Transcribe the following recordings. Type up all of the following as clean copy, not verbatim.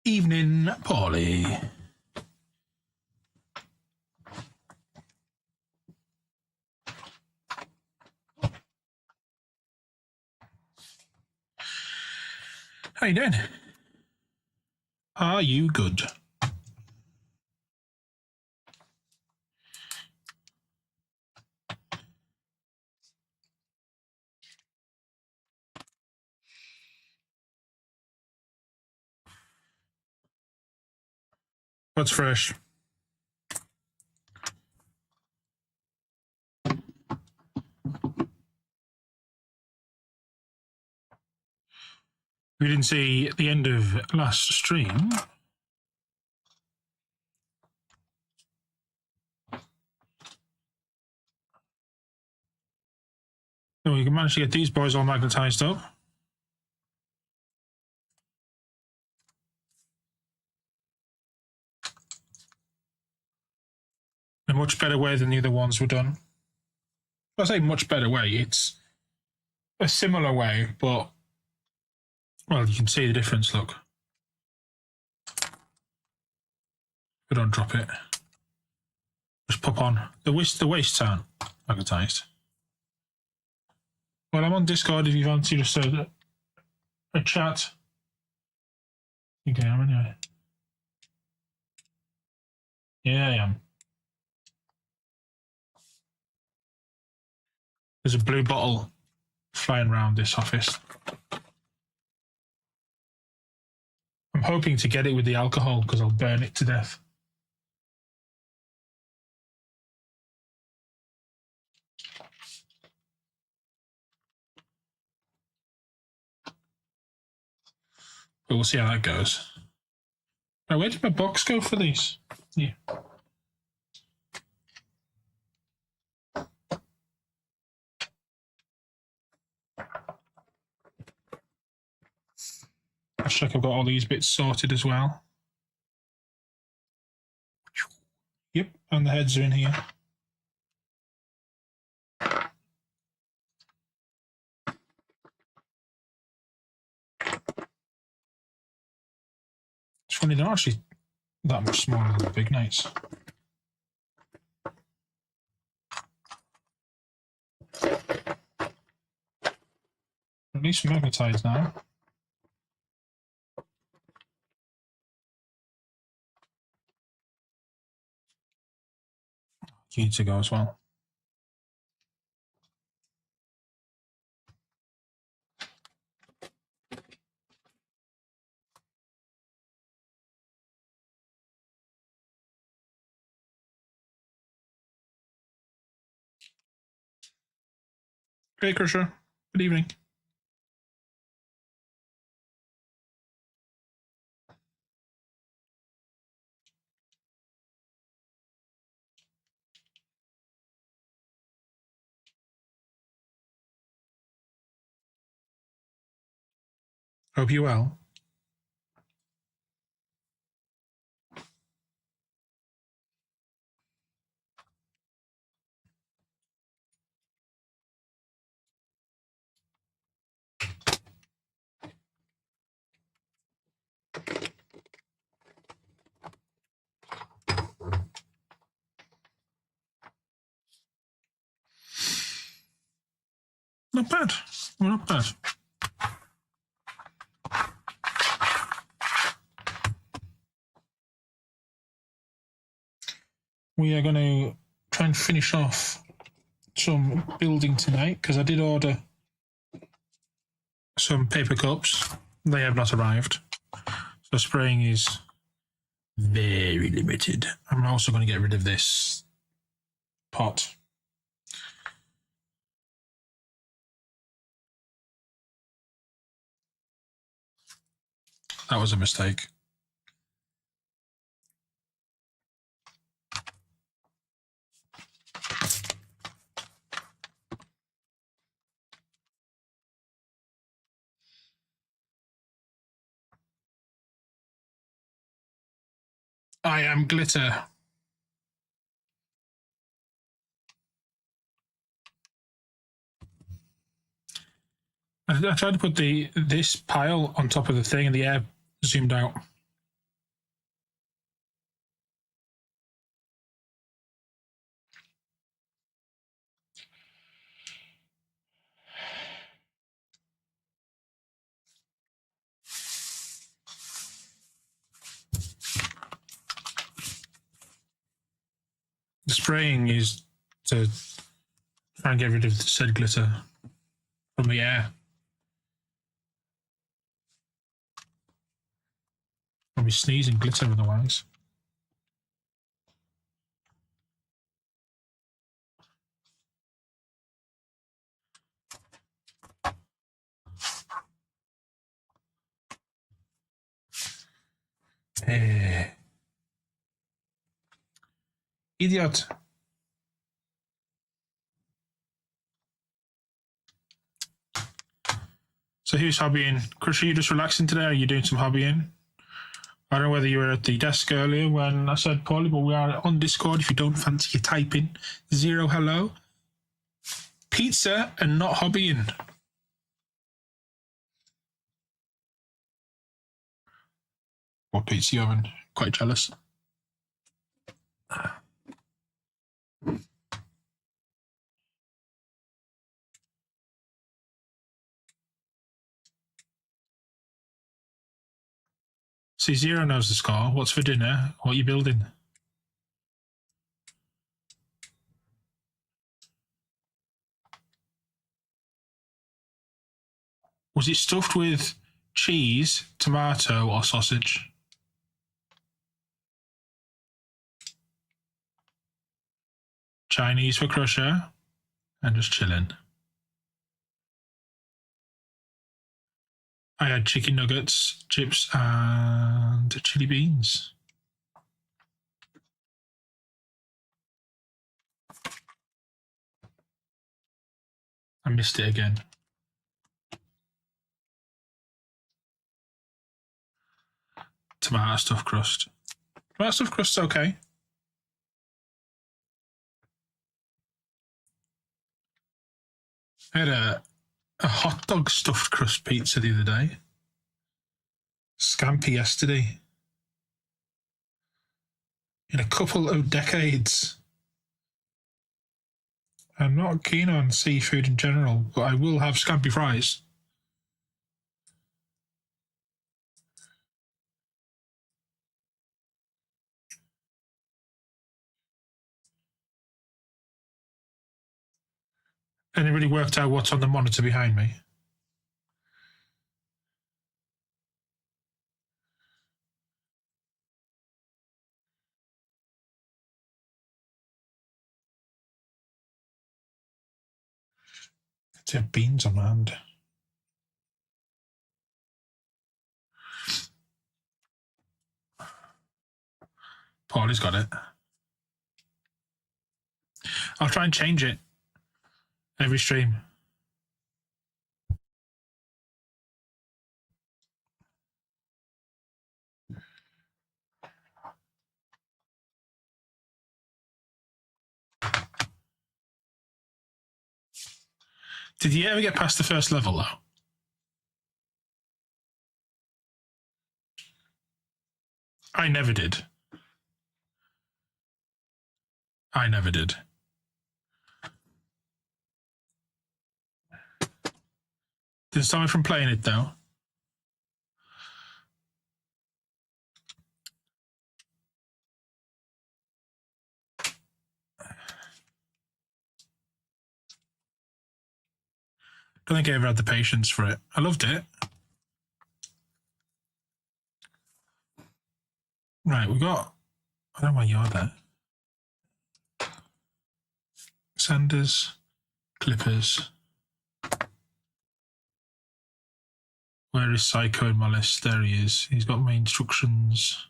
Evening, Polly. How you doing? Are you good? What's fresh? We didn't see the end of last stream. So we can manage to get these boys all magnetized up. In a much better way than the other ones were done. I say much better way, it's a similar way, but well, you can see the difference, look. We don't drop it. Just pop on. The wastes aren't magnetized. Well, I'm on Discord if you fancy just a chat. I think I am anyway. Yeah, I am. There's a blue bottle flying around this office. I'm hoping to get it with the alcohol because I'll burn it to death. But we'll see how that goes. Right, where did my box go for these? Yeah. I'll check I've got all these bits sorted as well. Yep, and the heads are in here. It's funny, they're not actually that much smaller than the big knights. At least magnetized now. You need to go as well. Great, Crusher. Good evening. Hope you're well. Not bad. Well, not bad. We are going to try and finish off some building tonight because I did order some paper cups. They have not arrived. So spraying is very limited. I'm also going to get rid of this pot. That was a mistake. I am glitter. I tried to put this pile on top of the thing and the air zoomed out. The spraying is to try and get rid of the said glitter from the air. I'll be sneezing glitter otherwise. Idiot. So who's hobbying? Chris, are you just relaxing today? Or are you doing some hobbying? I don't know whether you were at the desk earlier when I said poorly, but we are on Discord if you don't fancy your typing. 0 hello. Pizza and not hobbying. What pizza you having? Quite jealous. See, 0 knows the score. What's for dinner? What are you building? Was it stuffed with cheese, tomato, or sausage? Chinese for Crusher, and just chilling. I had chicken nuggets, chips, and chili beans. I missed it again. Tomato stuffed crust. Tomato stuffed crust's okay. I had a hot dog stuffed crust pizza the other day. Scampi yesterday. In a couple of decades. I'm not keen on seafood in general, but I will have scampi fries. Anybody worked out what's on the monitor behind me? Let's have beans on my hand. Paulie's got it. I'll try and change it every stream. Did you ever get past the first level, though? I never did. I never did. Did it stop me from playing it, though? I don't think I ever had the patience for it. I loved it. Right, we've got... I don't know why you're there. Sanders, Clippers. Where is Psycho in my list? There he is. He's got my instructions.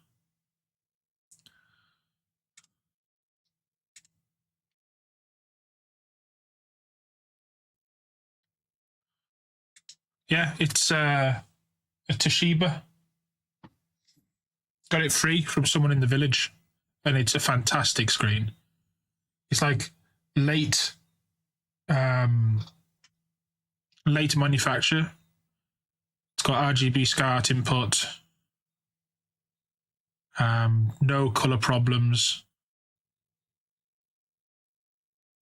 Yeah, it's a Toshiba. Got it free from someone in the village, and it's a fantastic screen. It's like late manufacture. It's got RGB SCART input, no color problems.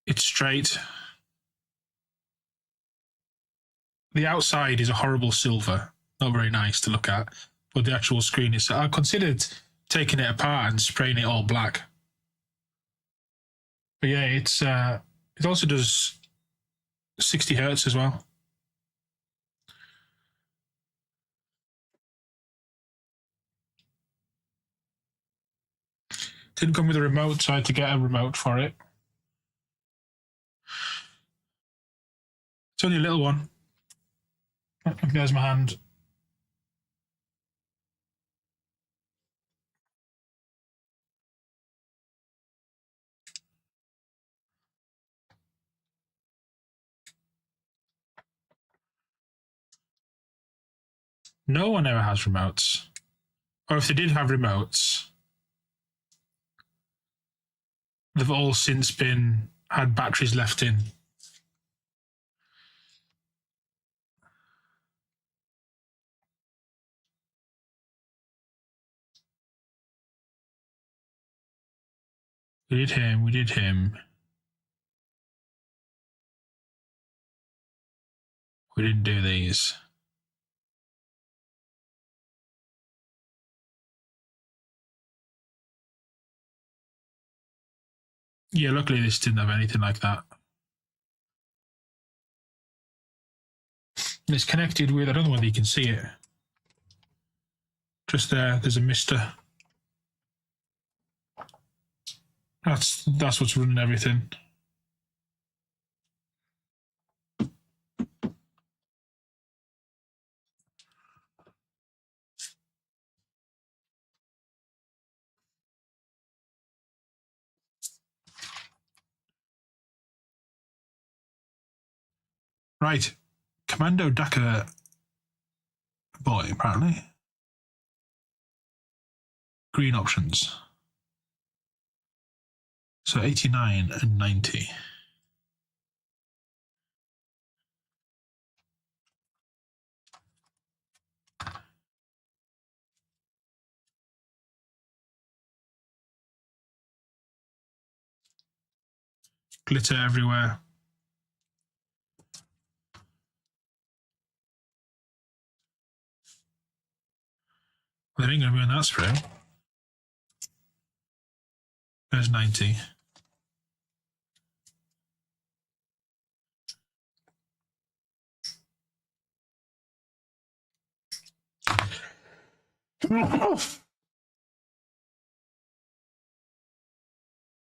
It's straight. The outside is a horrible silver, not very nice to look at, but the actual screen is... I considered taking it apart and spraying it all black. But yeah, it also does 60 hertz as well. Didn't come with a remote, so I had to get a remote for it. It's only a little one. There's my hand. No one ever has remotes. Or if they did have remotes, they've all since been had batteries left in. We did him. We didn't do these. Yeah, luckily this didn't have anything like that. And it's connected with, I don't know whether you can see it. Just there's a mister. That's what's running everything. Right. Commando Dakar boy, apparently. Green options. So 89 and 90. Glitter everywhere. They ain't going to be on that spray. There's 90.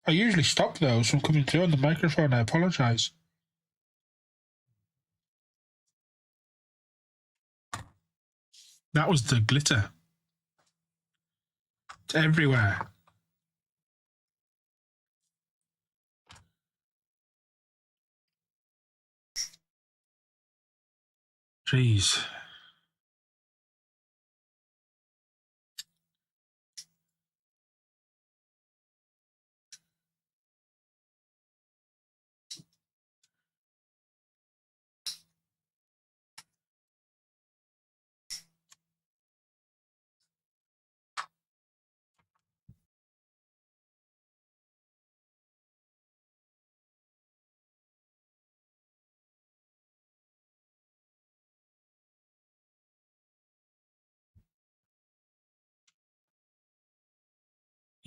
I usually stop those from coming through on the microphone. I apologise. That was the glitter. It's everywhere. Jeez.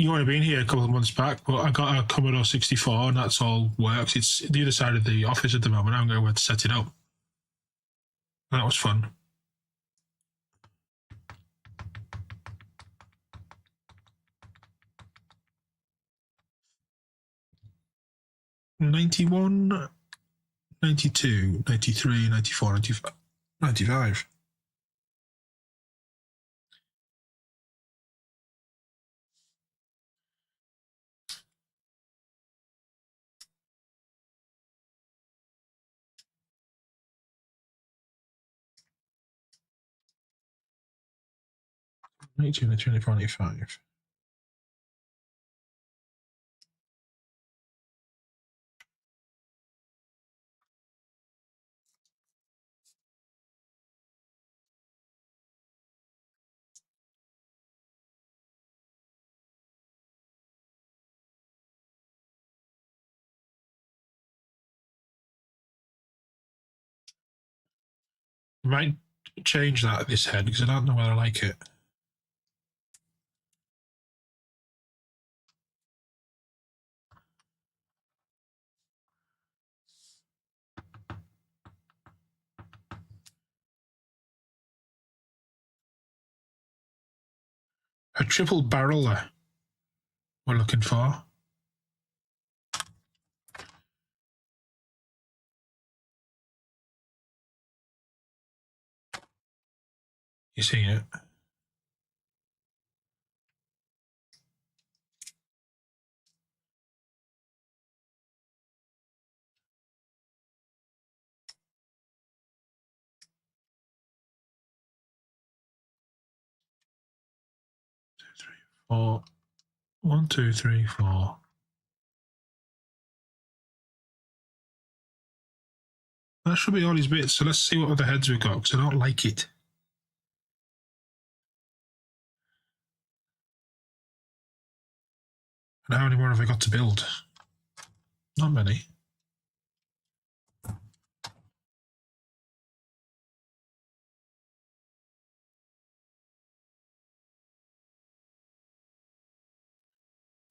You might have been here a couple of months back, but I got a Commodore 64 and that's all works. It's the other side of the office at the moment. I don't know where to set it up. That was fun. '91, '92, '93, '94, '95. 95. '92, '93, '94, '95. I might change that at this head because I don't know whether I like it. A triple barreler we're looking for. You see it? Four. 1, 2, 3, 4. That should be all his bits. So let's see what other heads we've got, because I don't like it. And how many more have I got to build? Not many.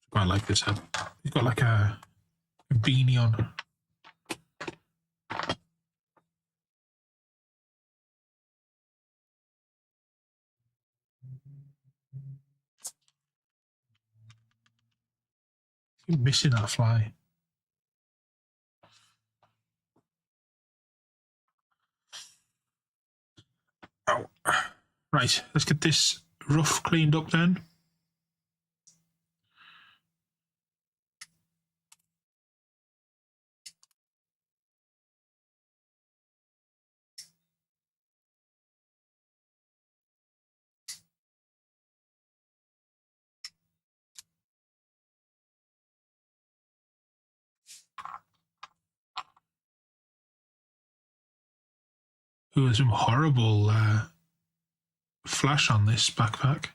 Quite like this head. He's got like a beanie on. You're missing that fly. Oh. Right, let's get this roof cleaned up then. Ooh, there's some horrible flash on this backpack.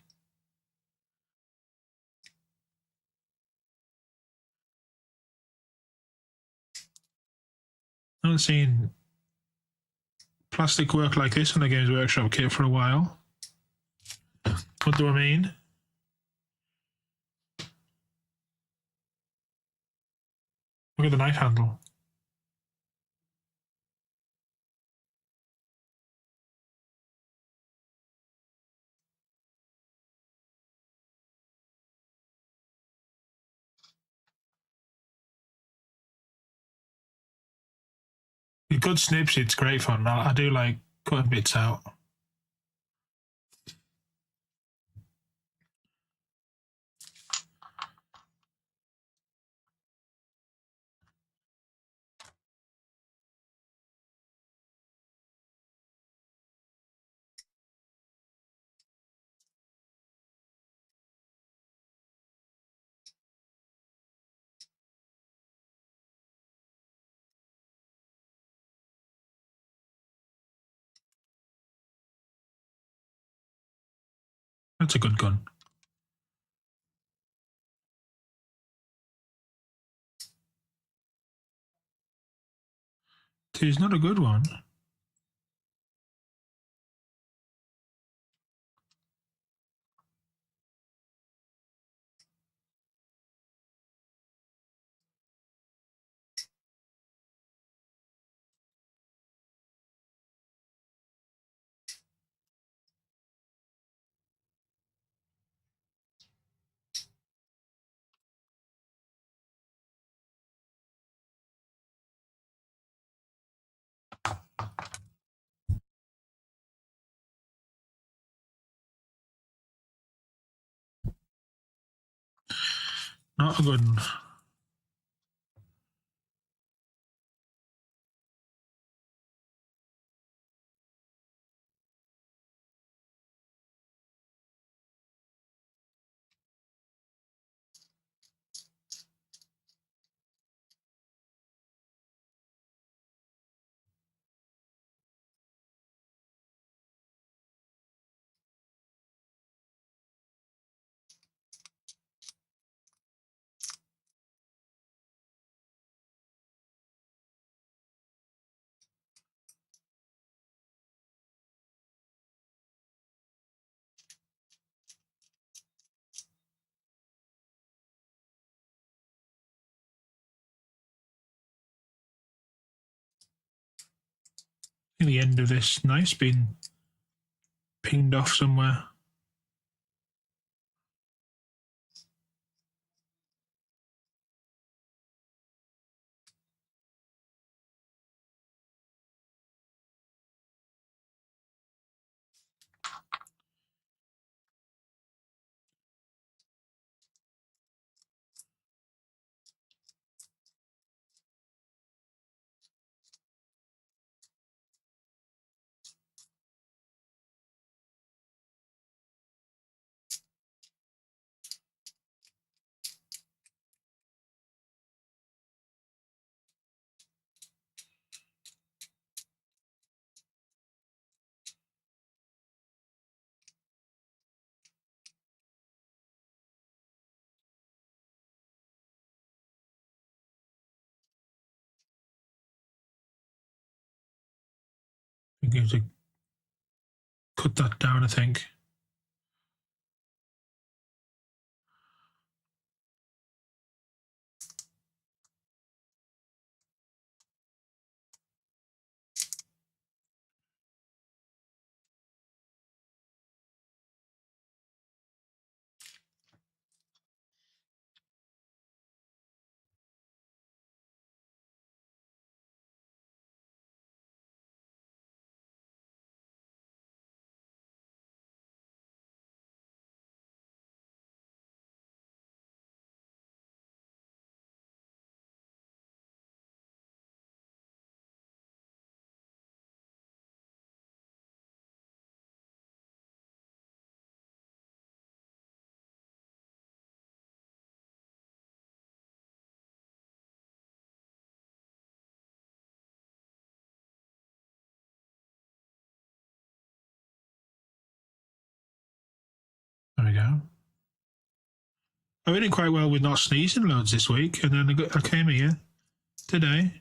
I haven't seen plastic work like this on the Games Workshop kit for a while. What do I mean? Look at the knife handle. A good snips, it's great fun. I do like cutting bits out. That's a good gun. It's not a good one. Not a good one. In the end of this knife being pinged off somewhere. going to cut that down, I think. There we go. I did quite well with not sneezing loads this week, and then I came here today,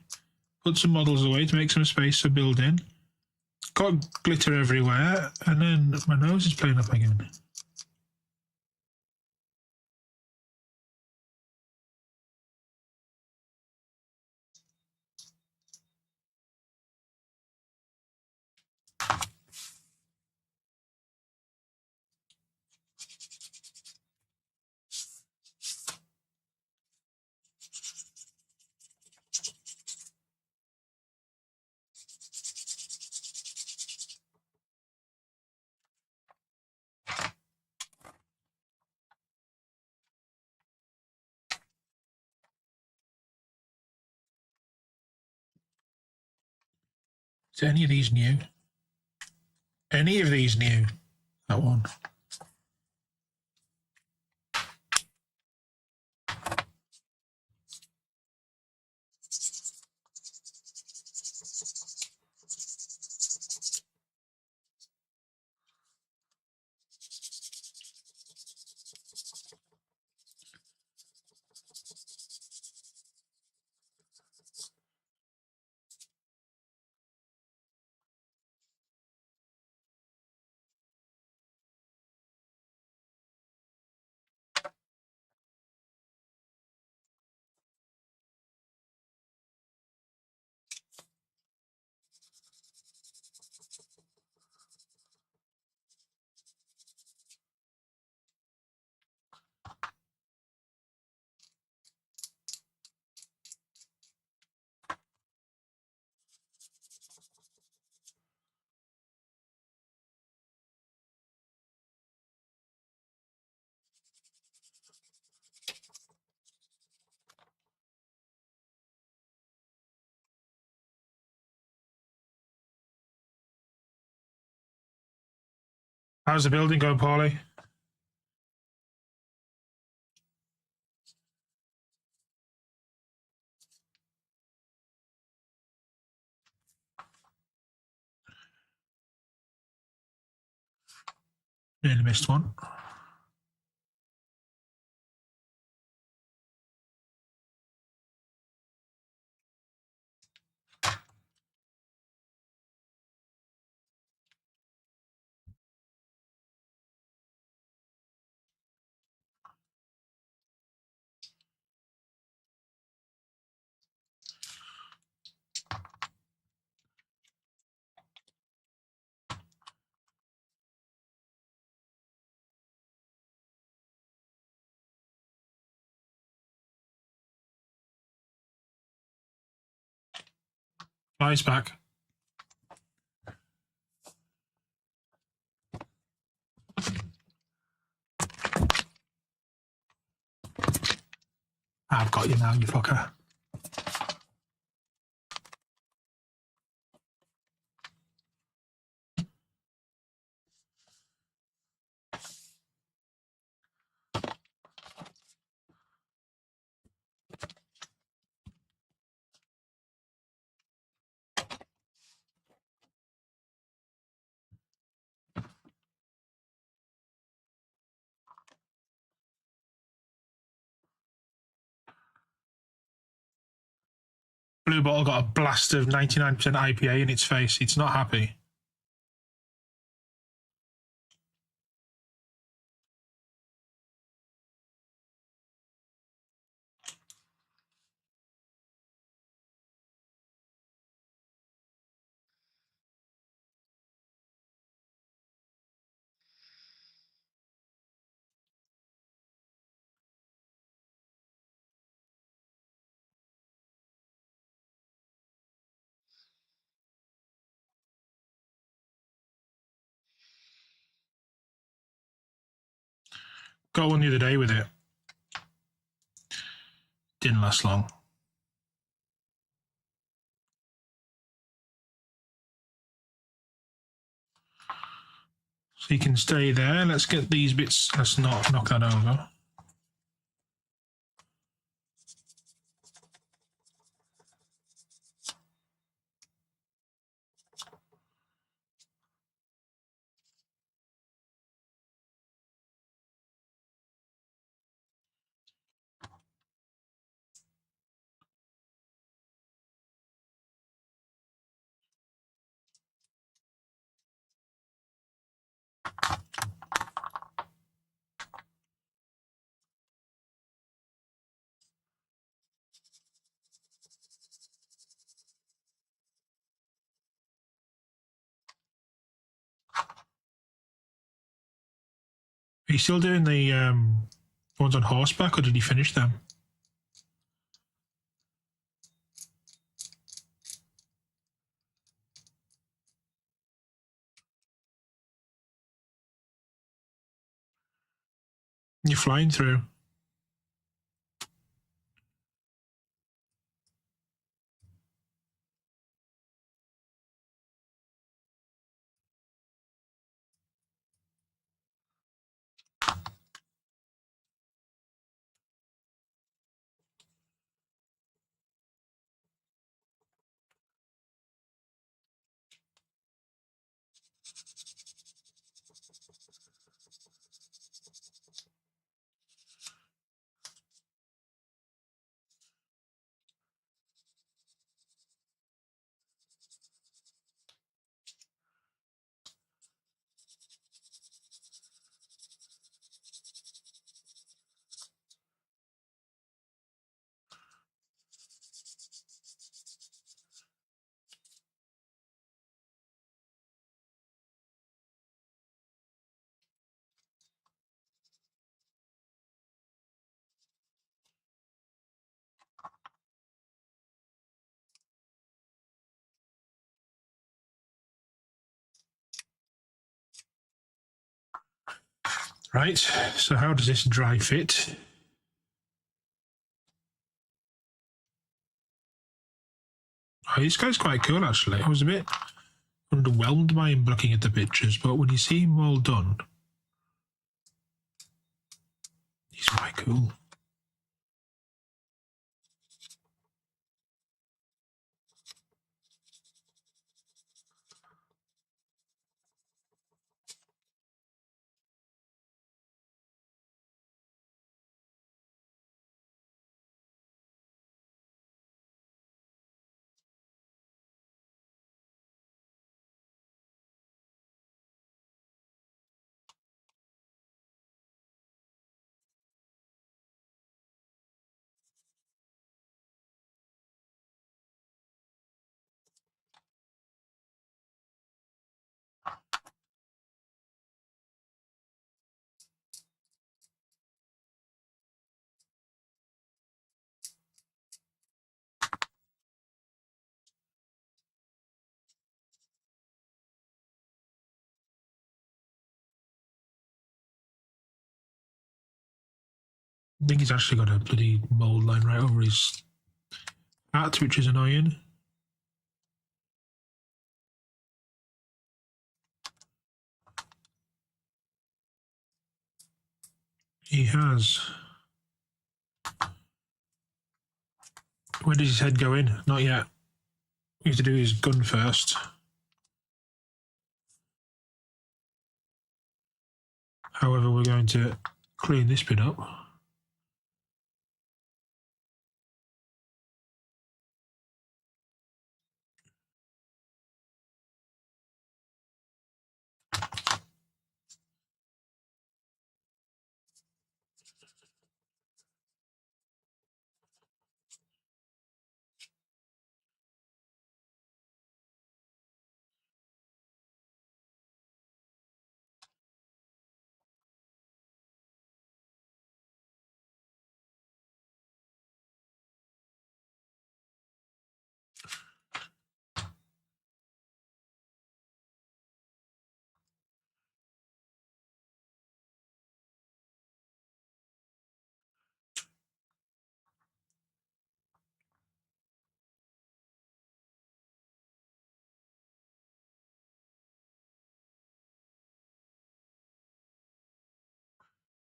put some models away to make some space for building, got glitter everywhere, and then my nose is playing up again. Is any of these new? Any of these new? That one. How's the building going, Paulie? Nearly missed one. Flies back. I've got you now, you fucker. Blue bottle got a blast of 99% IPA in its face. It's not happy. Got one the other day with it. Didn't last long. So you can stay there. Let's get these bits. Let's not knock that over. Are you still doing the ones on horseback, or did you finish them? You're flying through. Right, so how does this dry fit? Oh, this guy's quite cool, actually. I was a bit underwhelmed by him looking at the pictures, but when you see him all done, he's quite cool. I think he's actually got a bloody mold line right over his hat, which is annoying. He has. Where does his head go in? Not yet. We have to do his gun first. However, we're going to clean this bit up.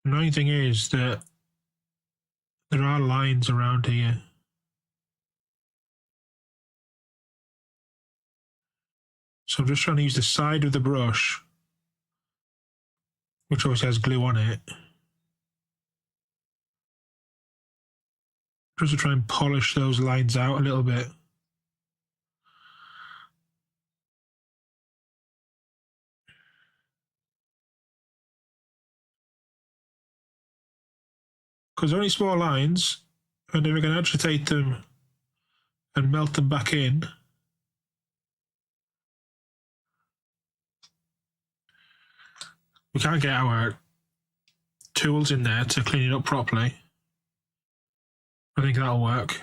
The annoying thing is that there are lines around here. So I'm just trying to use the side of the brush, which obviously has glue on it, just to try and polish those lines out a little bit. Because they're only small lines, and if we can agitate them and melt them back in, we can't get our tools in there to clean it up properly. I think that'll work.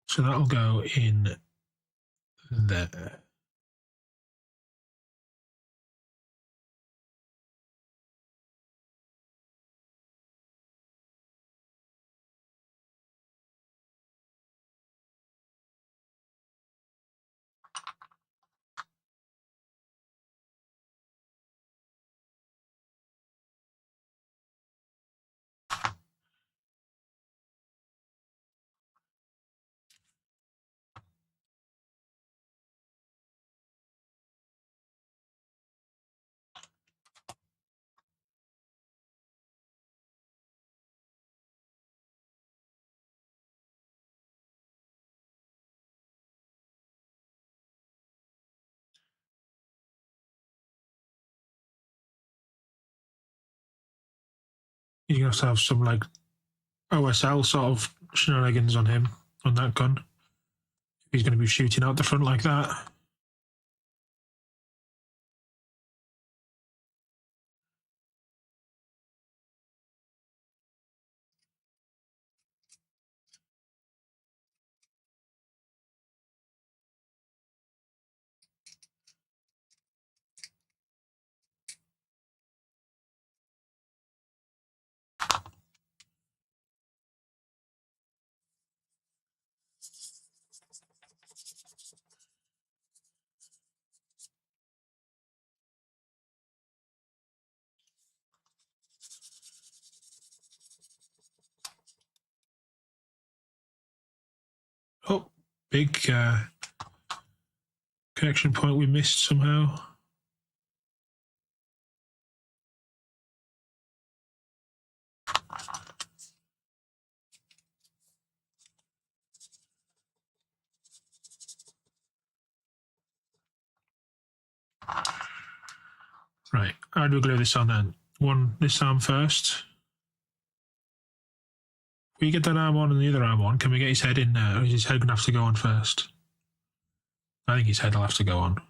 So that'll go in there. He's going to have to have some like OSL sort of shenanigans on him, on that gun. He's going to be shooting out the front like that. Oh, big connection point we missed somehow. Right, how do we glue this on then? This arm first. We get that arm on and the other arm on. Can we get his head in there? Or is his head going to have to go on first? I think his head will have to go on.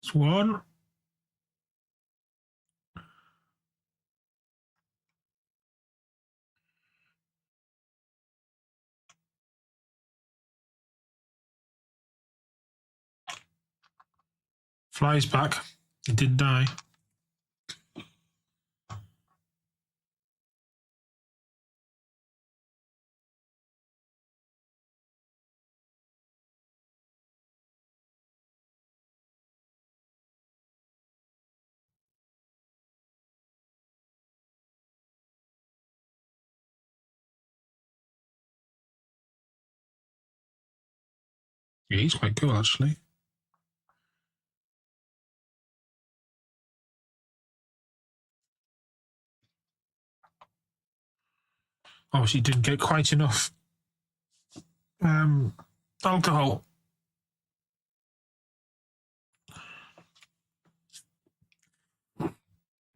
It's one. Flies back. It did die. Yeah, he's quite cool, actually. Obviously, didn't get quite enough alcohol.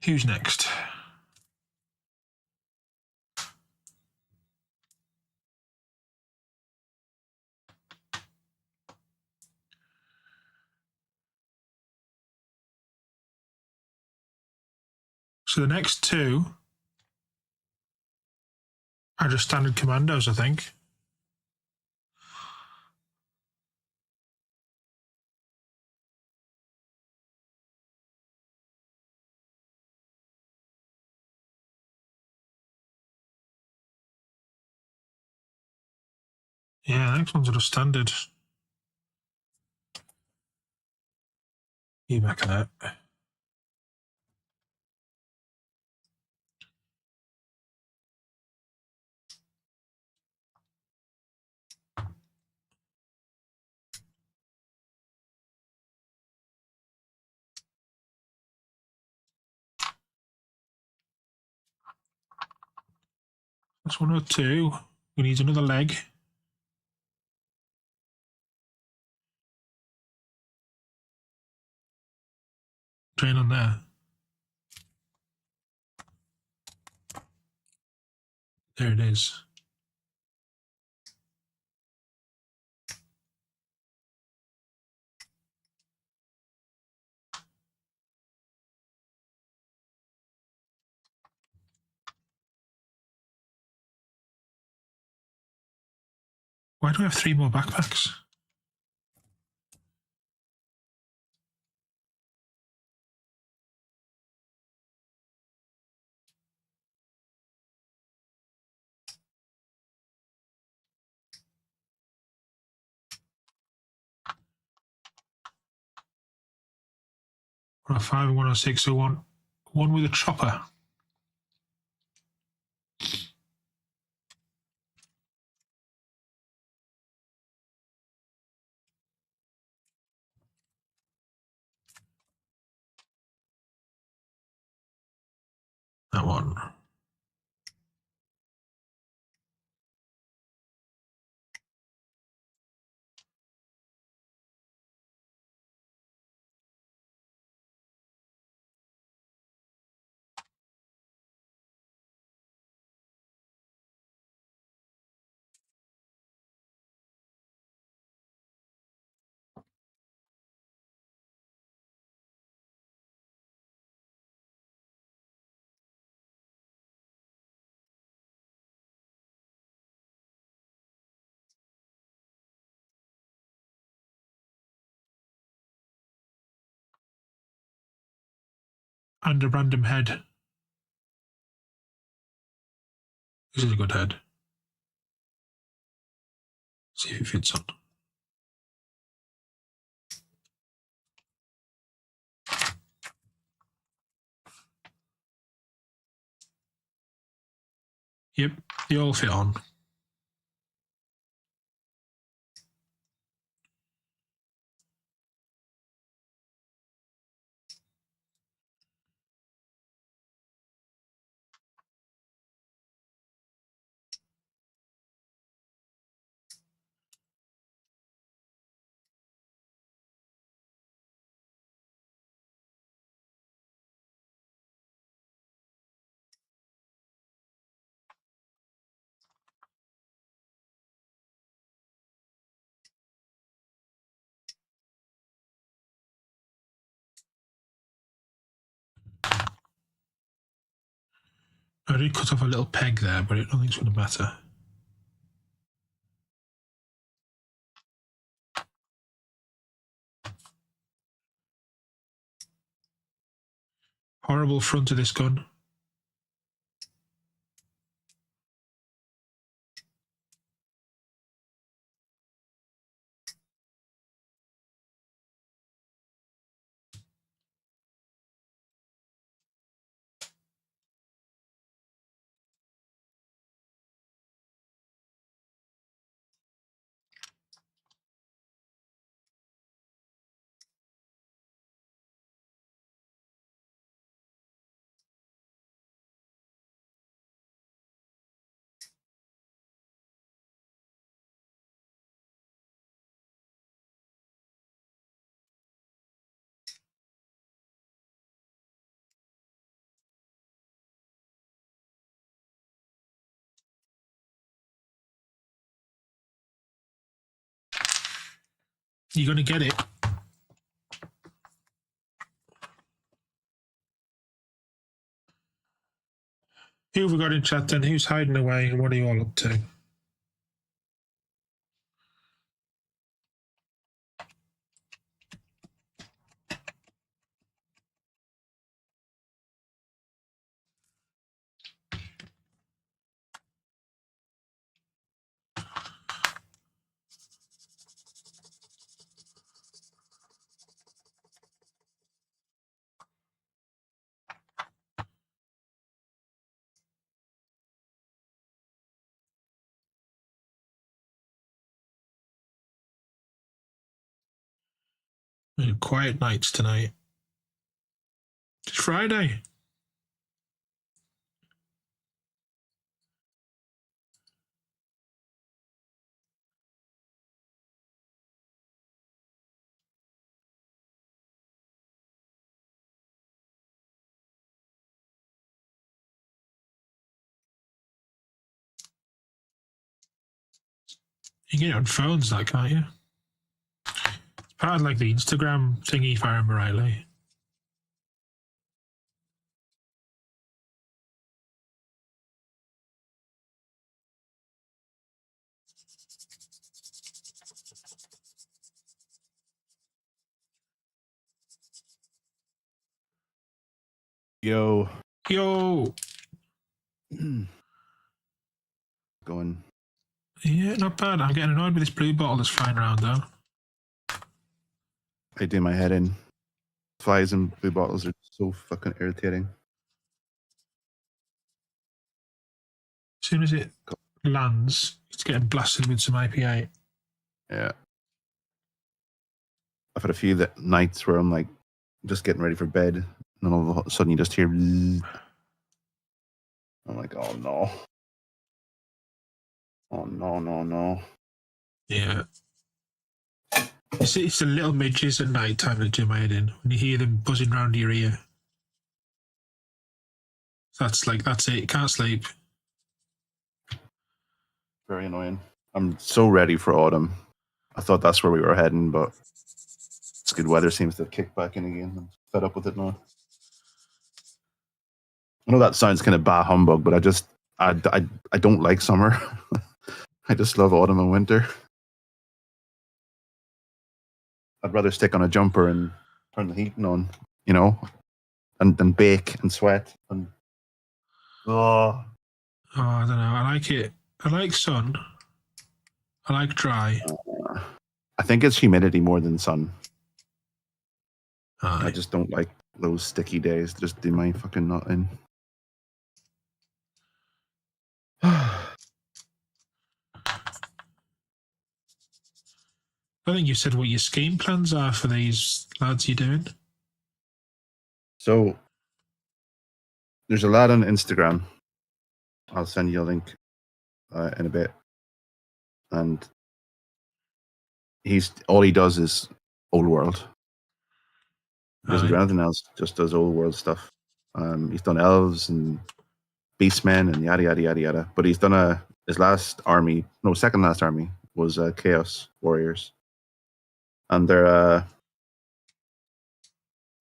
Who's next? So the next two are just standard commandos, I think. Yeah, the next ones are just standard. You back of that. That's 102. We need another leg. Drain on there. There it is. Why do I have 3 more backpacks? One 105 and 106, so one with a chopper. That one. And a random head. This is a good head. See if it fits on. Yep, they all fit on. I did cut off a little peg there, but I don't think it's going to matter. Horrible front of this gun. You're going to get it. Who have we got in chat then? Who's hiding away and what are you all up to? Quiet nights tonight. It's Friday. You can get it on phones, like, can't you? It's part of like the Instagram thingy, if I remember rightly. Yo. Going. Yeah, not bad. I'm getting annoyed with this blue bottle that's flying around, though. I do my head in. Flies and blue bottles are so fucking irritating. As soon as it lands, it's getting blasted with some IPA. Yeah. I've had a few nights where I'm like just getting ready for bed, and then all of a sudden you just hear. I'm like, oh no. Oh no. Yeah. It's the little midges at night time that do my head in. When you hear them buzzing round your ear. That's it. You can't sleep. Very annoying. I'm so ready for autumn. I thought that's where we were heading, but this good weather seems to have kicked back in again. I'm fed up with it now. I know that sounds kind of bah humbug, but I don't like summer. I just love autumn and winter. I'd rather stick on a jumper and turn the heating on, you know, and bake and sweat. And I don't know. I like it. I like sun. I like dry. I think it's humidity more than sun. Aye. I just don't like those sticky days. Just do my fucking nut in. I think you said what your scheme plans are for these lads you're doing. So there's a lad on Instagram. I'll send you a link in a bit. And all he does is old world. He doesn't do anything else, just does old world stuff. He's done elves and beastmen and yada yada yada yada. But he's done his second last army was Chaos Warriors. And they're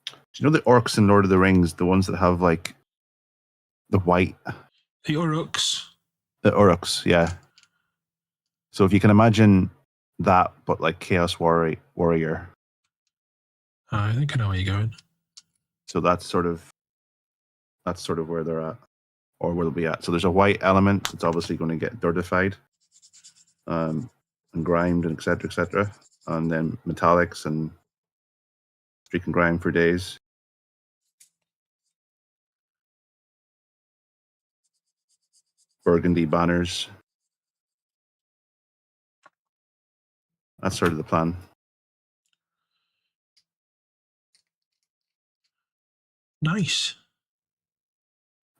do you know the orcs in Lord of the Rings, the ones that have like the white The Orks. The Orks, yeah. So if you can imagine that, but like Chaos Warrior. I think I know where you're going. So that's sort of where they're at, or where they'll be at. So there's a white element that's obviously going to get dirtified, and grimed, and etc., and then metallics and streak and grime for days. Burgundy banners. That's sort of the plan. Nice.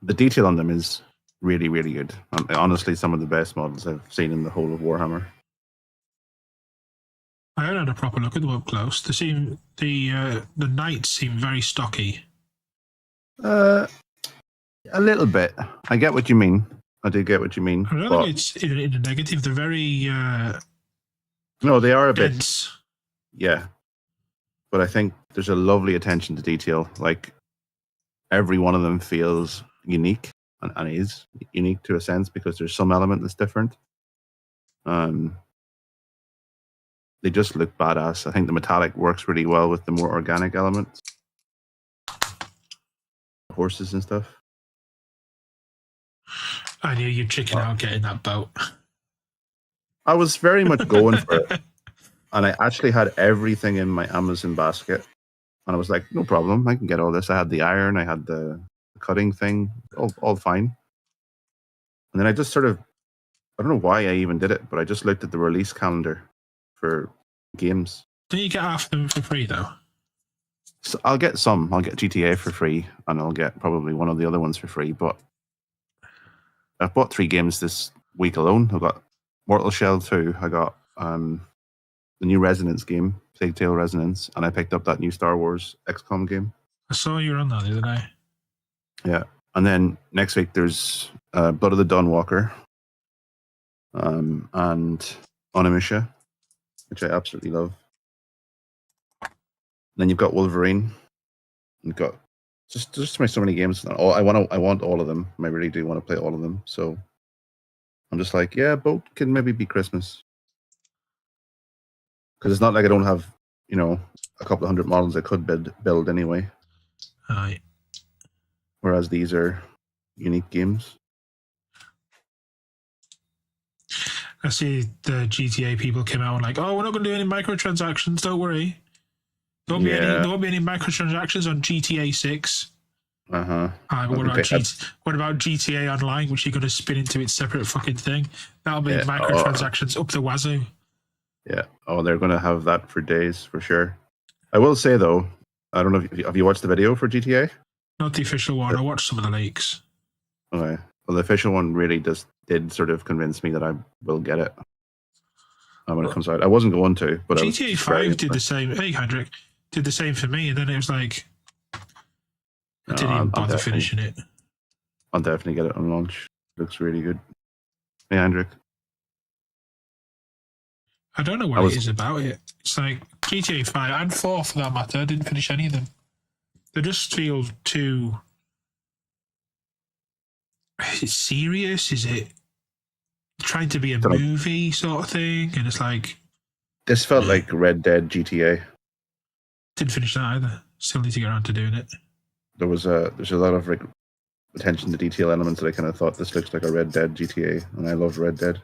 The detail on them is really, really good. Honestly, some of the best models I've seen in the whole of Warhammer. I haven't had a proper look at them up close. They seem the knights seem very stocky. A little bit. I get what you mean. I do get what you mean. I don't think it's in a negative. They're very no, they are a dense. bit. Yeah, but I think there's a lovely attention to detail. Like every one of them feels unique and is unique to a sense because there's some element that's different. They just look badass. I think the metallic works really well with the more organic elements, horses and stuff. I knew you'd chicken out getting that boat. I was very much going for it, and I actually had everything in my Amazon basket, and I was like, no problem, I can get all this. I had the iron, I had the cutting thing, all fine. And then I just sort of, I don't know why I even did it, but I just looked at the release calendar for games. Don't you get half of them for free though? So I'll get some. I'll get GTA for free, and I'll get probably one of the other ones for free. But I've bought 3 games this week alone. I've got Mortal Shell 2. I got the new Resonance game, Plague Tale Resonance, and I picked up that new Star Wars XCOM game. I saw you were on that the other day. Yeah, and then next week there's Blood of the Dawnwalker, and Onimusha, which I absolutely love. Then you've got Wolverine. You've got just so many games. I want all of them. I really do want to play all of them. So I'm just like, yeah, boat can maybe be Christmas, because it's not like I don't have, a couple of hundred models I could build anyway. Aye. Whereas these are unique games. I see the GTA people came out and like, oh, we're not going to do any microtransactions. Don't worry. There won't be any microtransactions on GTA 6. Uh-huh. What about GTA Online, which you're going to spin into its separate fucking thing? That'll be microtransactions up the wazoo. Yeah. Oh, they're going to have that for days, for sure. I will say, though, I don't know, have you watched the video for GTA? Not the official one. I watched some of the leaks. Okay. Well, the official one really did sort of convince me that I will get it when it comes out. I wasn't going to, but GTA 5 did the same. Hey, Hendrik, did the same for me, and then it was like, I didn't even bother finishing it. I'll definitely get it on launch. It looks really good. Hey, Hendrik. I don't know what it is about it. It's like GTA 5 and 4 for that matter. I didn't finish any of them. They just feel too. Is it serious? Is it trying to be a movie sort of thing? And it's like. This felt like Red Dead GTA. Didn't finish that either. Still need to get around to doing it. There's a lot of attention to detail elements that I kind of thought this looks like a Red Dead GTA, and I love Red Dead.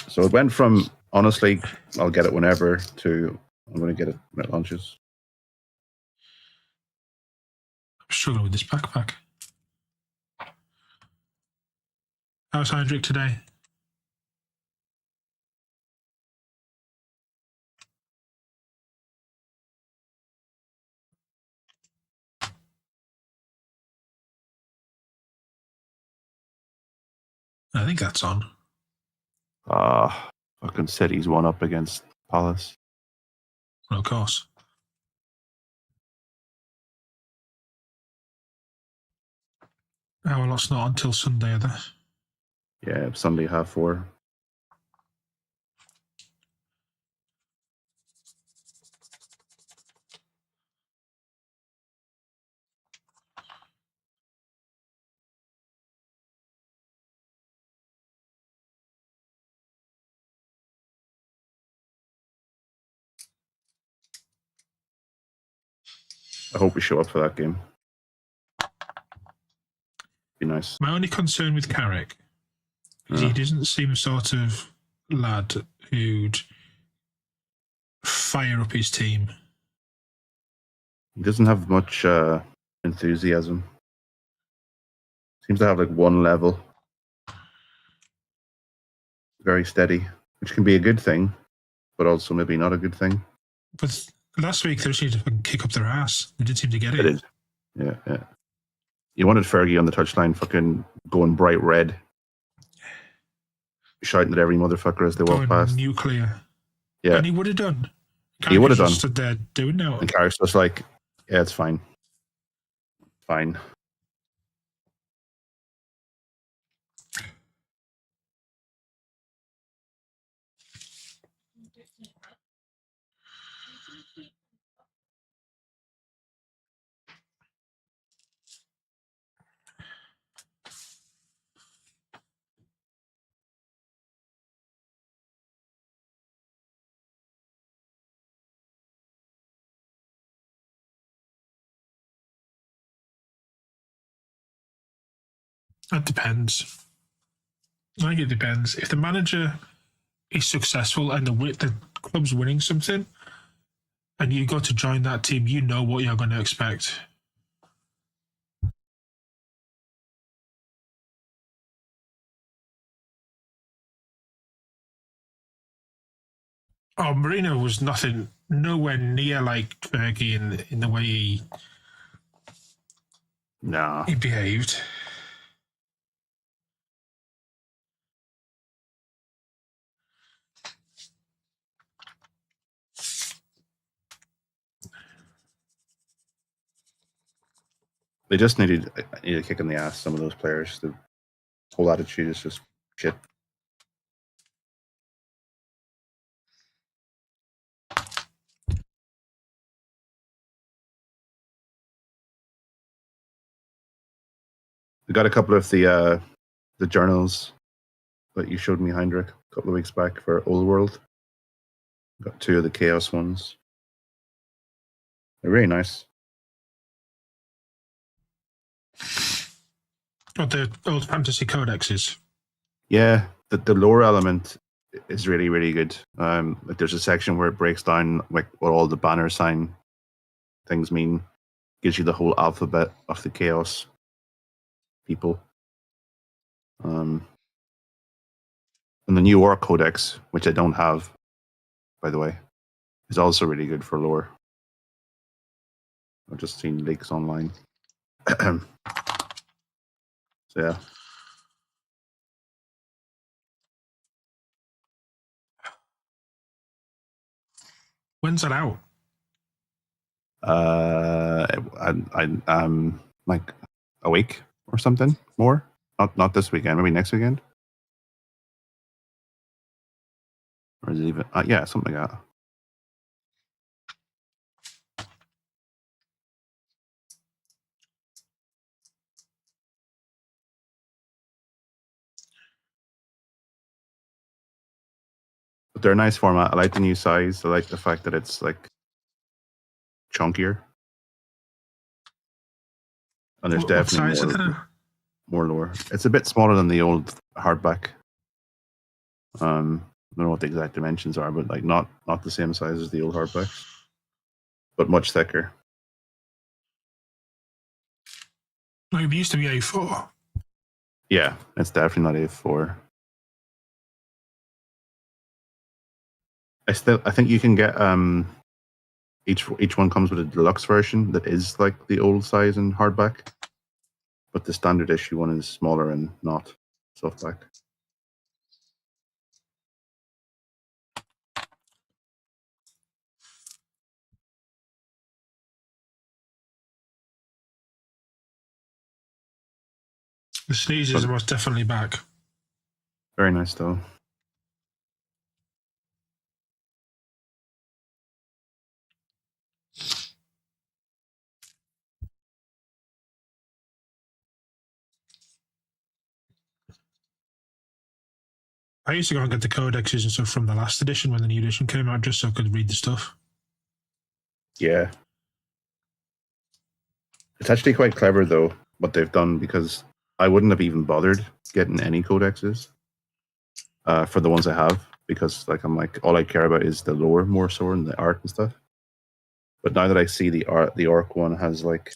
So it went from, honestly, I'll get it whenever, to I'm going to get it when it launches. I'm struggling with this backpack. How's Heinrich today? I think that's on. Fucking City's one up against Palace. Well, of course. Our lot's not until Sunday, are they? Yeah, Sunday 4:30. I hope we show up for that game. Be nice. My only concern with Carrick is he doesn't seem the sort of lad who'd fire up his team. He doesn't have much enthusiasm. Seems to have like one level. Very steady, which can be a good thing, but also maybe not a good thing. But last week they seemed to fucking kick up their ass. They didn't seem to get it. It is. Yeah. You wanted Fergie on the touchline fucking going bright red. Shouting at every motherfucker as they walk past. Nuclear. Yeah. And he would have done. He would have done. Stood there doing now. And Carrick's just like, yeah, it's fine. Fine. That depends. I think it depends. If the manager is successful and the club's winning something, and you got to join that team, you know what you're going to expect. Oh, Marino was nowhere near like Fergie in the way he behaved. They just needed a kick in the ass, some of those players. The whole attitude is just shit. We got a couple of the journals that you showed me, Heinrich, a couple of weeks back for Old World. Got 2 of the Chaos ones. They're really nice. Oh, the old fantasy codexes. Yeah, the lore element is really, really good. Like there's a section where it breaks down like what all the banner sign things mean, gives you the whole alphabet of the Chaos people. And the new Ork Codex, which I don't have, by the way, is also really good for lore. I've just seen leaks online. So yeah. When's that out? I'm like a week or something more. Not this weekend. Maybe next weekend. Or is it even? Yeah, something like that. But they're a nice format. I like the new size. I like the fact that it's like chunkier. And there's definitely more lore. It's a bit smaller than the old hardback. I don't know what the exact dimensions are, but like not the same size as the old hardbacks, but much thicker. Like it used to be A4. Yeah, it's definitely not A4. I think you can get each one comes with a deluxe version that is like the old size and hardback, but the standard issue one is smaller and not softback. The sneezes are most definitely back. Very nice though. I used to go and get the codexes and stuff from the last edition when the new edition came out, just so I could read the stuff. Yeah. It's actually quite clever though what they've done, because I wouldn't have even bothered getting any codexes for the ones I have, because like I'm like all I care about is the lore more so and the art and stuff. But now that I see the Orc one has like,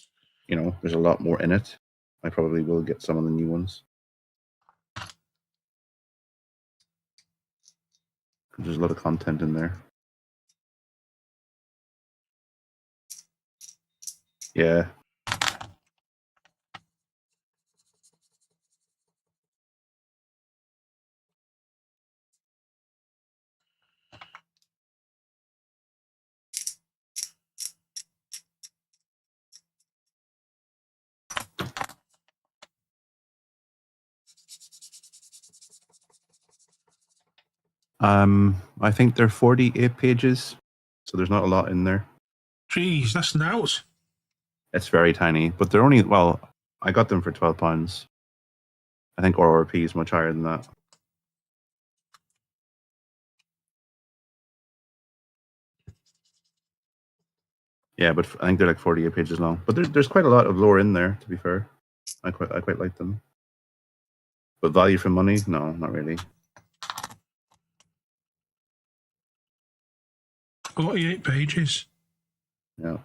you know, there's a lot more in it, I probably will get some of the new ones. There's a lot of content in there. Yeah. I think they're 48 pages, so there's not a lot in there. Jeez, that's nuts. It's very tiny, but they're only, well, I got them for £12. I think RRP is much higher than that. Yeah, but I think they're like 48 pages long. But there's quite a lot of lore in there, to be fair. I quite like them. But value for money? No, not really. 48 pages. Yeah.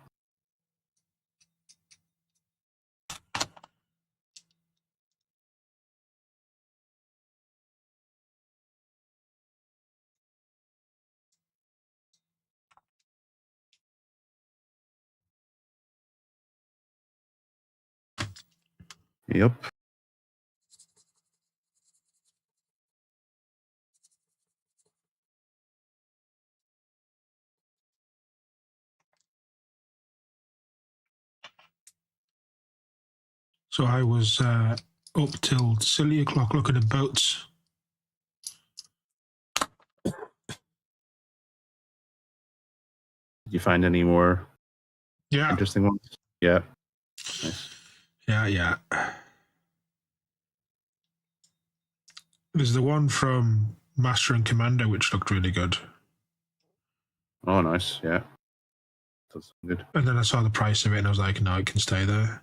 Yep. So I was up till silly o'clock looking at boats. Did you find any more interesting ones? Yeah. Nice. Yeah. There's the one from Master and Commander, which looked really good. Oh, nice. Yeah. That's good. And then I saw the price of it and I was like, no, it can stay there.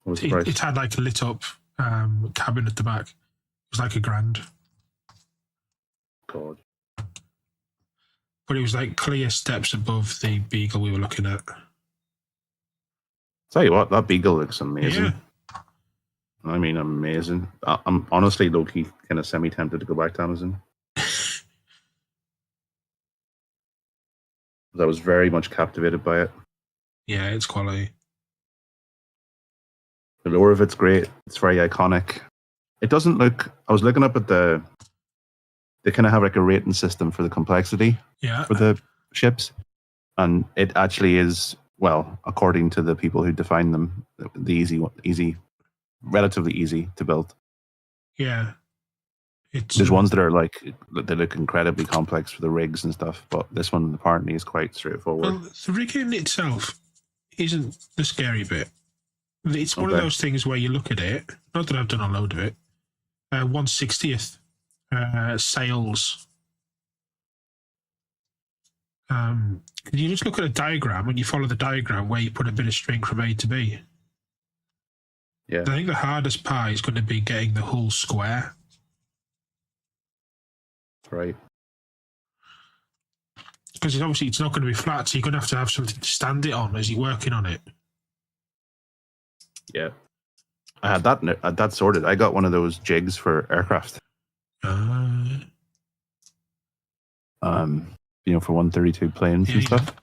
What was the price? It had like a lit up cabin at the back. It was like £1,000. God. But it was like clear steps above the Beagle we were looking at. Tell you what, that Beagle looks amazing. Yeah. I mean, amazing. I'm honestly low-key kind of semi-tempted to go back to Amazon. I was very much captivated by it. Yeah, it's quality. The lore of it's great. It's very iconic. It doesn't look... I was looking up at the... They kind of have like a rating system for the complexity for the ships. And it actually is, well, according to the people who define them, the relatively easy to build. Yeah. There's ones that are like, they look incredibly complex for the rigs and stuff, but this one apparently is quite straightforward. Well, the rigging itself isn't the scary bit. It's one of those things where you look at it, not that I've done a load of it, 1/60th sails. You just look at a diagram and you follow the diagram where you put a bit of string from A to B. Yeah. I think the hardest part is going to be getting the hull square. Right. Because obviously it's not going to be flat, so you're going to have something to stand it on as you're working on it. Yeah. I had that sorted. I got one of those jigs for aircraft. You know, for 132 planes and stuff.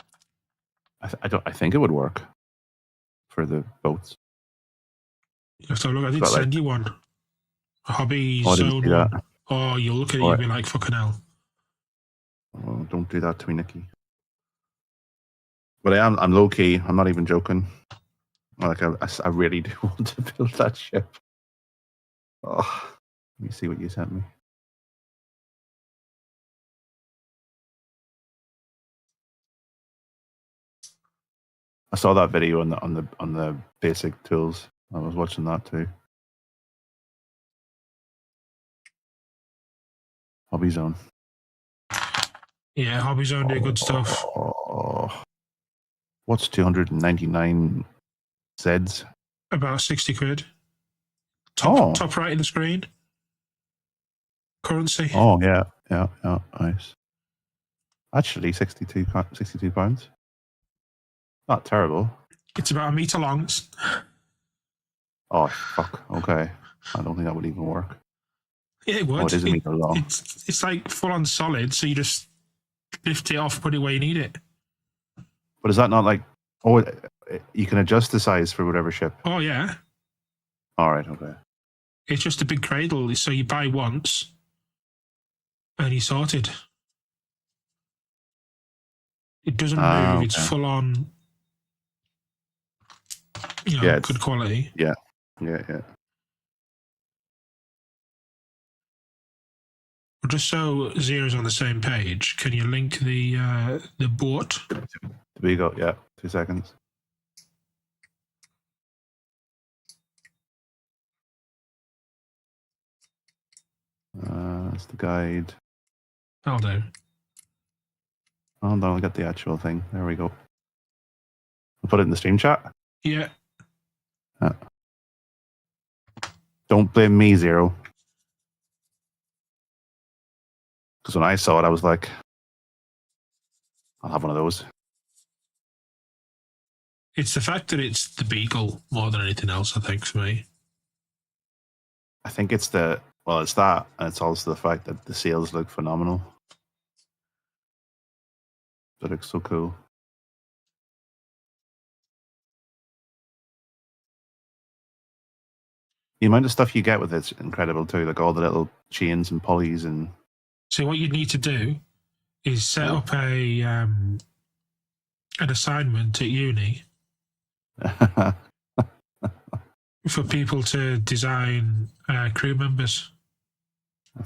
I think it would work for the boats. You have to have a look. I did send you one. A hobby zone one. That. Oh, you'll look at it, you'll be like, fucking hell. Oh, don't do that to me, Nikki. But I'm low key. I'm not even joking. Like I really do want to build that ship. Oh, let me see what you sent me. I saw that video on the basic tools. I was watching that too. Hobby Zone. Yeah, Hobby Zone do good stuff. What's 299 Zeds. About 60 quid. Oh. Top right of the screen. Currency. Oh, yeah. Nice. Actually, 62 pounds. Not terrible. It's about a metre long. Oh, fuck. Okay. I don't think that would even work. Yeah, it would. Oh, it is a metre long. It's like full on solid, so you just lift it off, put it where you need it. But is that not like... Oh, you can adjust the size for whatever ship? Oh, yeah. All right, okay. It's just a big cradle, so you buy once and you're sorted. It doesn't move. Okay. It's full on, good quality. Yeah. Well, just so Zero's on the same page, can you link the boat? We go, 2 seconds. That's the guide. I'll do. Oh, no, I got the actual thing. There we go. I'll put it in the stream chat. Yeah. Don't blame me, Zero. Because when I saw it, I was like, I'll have one of those. It's the fact that it's the Beagle more than anything else, I think, for me. I think it's that, and it's also the fact that the sails look phenomenal. That looks so cool. The amount of stuff you get with it's incredible too, like all the little chains and pulleys and... So what you need to do is set up an assignment at uni for people to design crew members.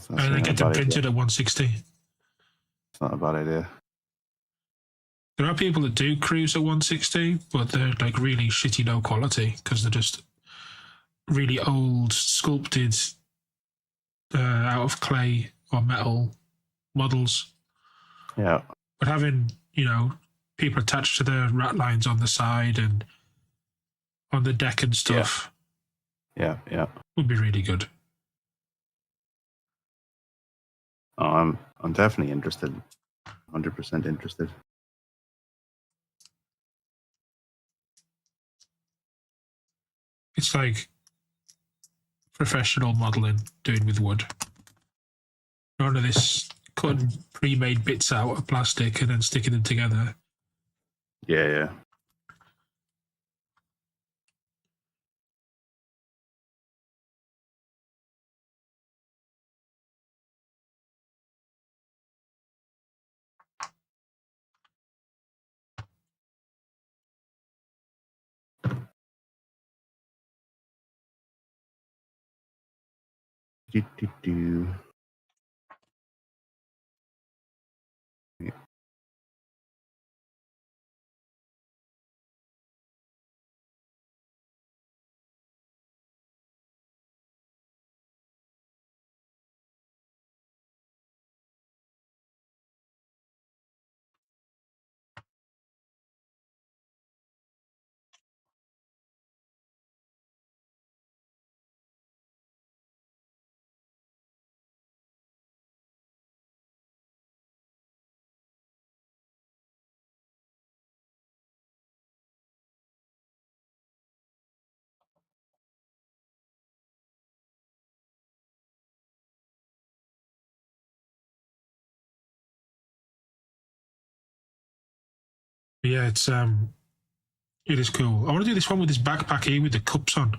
And they get them printed at 160. It's not a bad idea. There are people that do crews at 160, but they're like really shitty low quality because they're just really old, sculpted out of clay or metal models. Yeah. But having, people attached to the rat lines on the side and on the deck and stuff. Yeah. Would be really good. Oh, I'm definitely interested. 100% interested. It's like professional modelling doing with wood. None of this cutting pre-made bits out of plastic and then sticking them together. Yeah. Do. Yeah. But yeah, it is cool. I want to do this one with this backpack here with the cups on.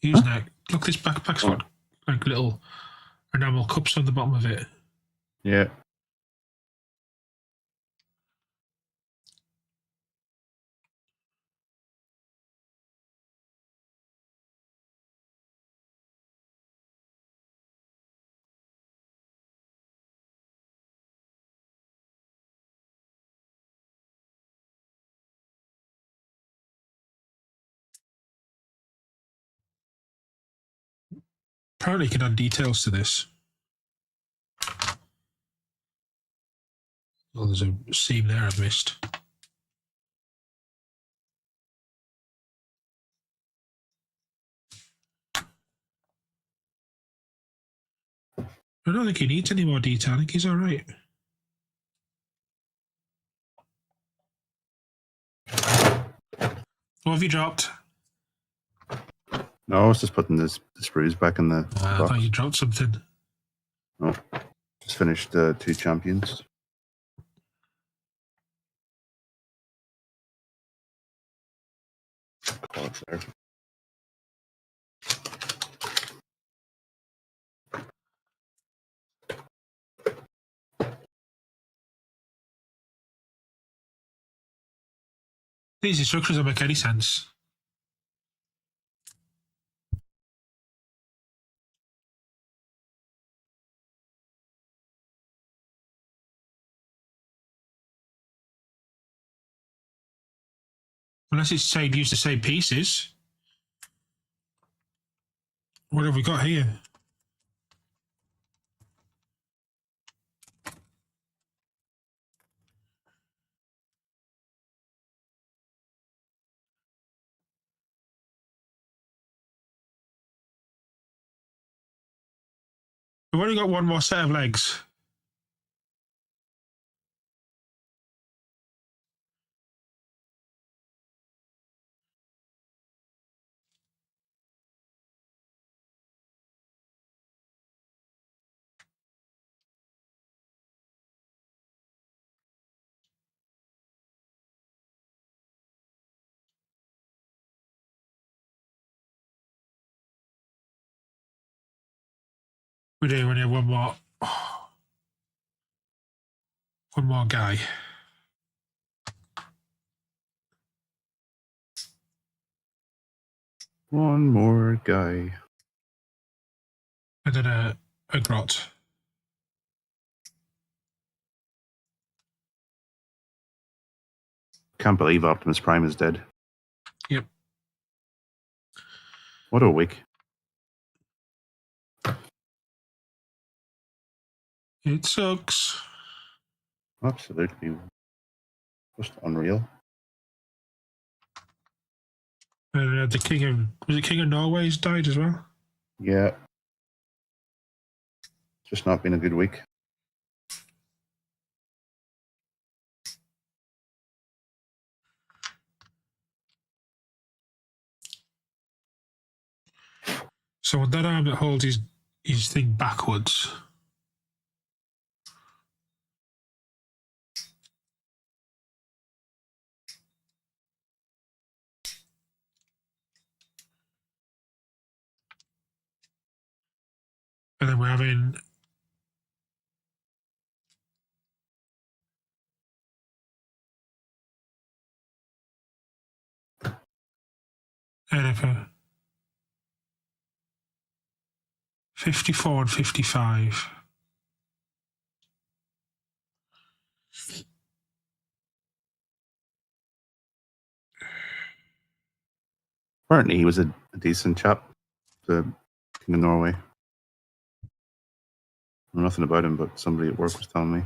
Using it. Look, this backpack's got like little enamel cups on the bottom of it. Yeah. Apparently you can add details to this. Oh, there's a seam there I've missed. I don't think he needs any more detail. I think he's all right. What have you dropped? No, I was just putting the sprues back in the box. I thought you dropped something. No, just finished 2 champions. Cards there. These instructions don't make any sense. Unless it's saying use the same pieces. What have we got here? We've only got one more set of legs. We do only have one more. One more guy. One more guy. And then a grot. Can't believe Optimus Prime is dead. Yep. What a week. It sucks. Absolutely. Just unreal. And the king of... Was it King of Norway's died as well? Yeah. Just not been a good week. So on that arm that holds his thing backwards... And then we're having... Editor. 54 and 55. Apparently he was a decent chap, the King of Norway. I know nothing about him, but somebody at work was telling me.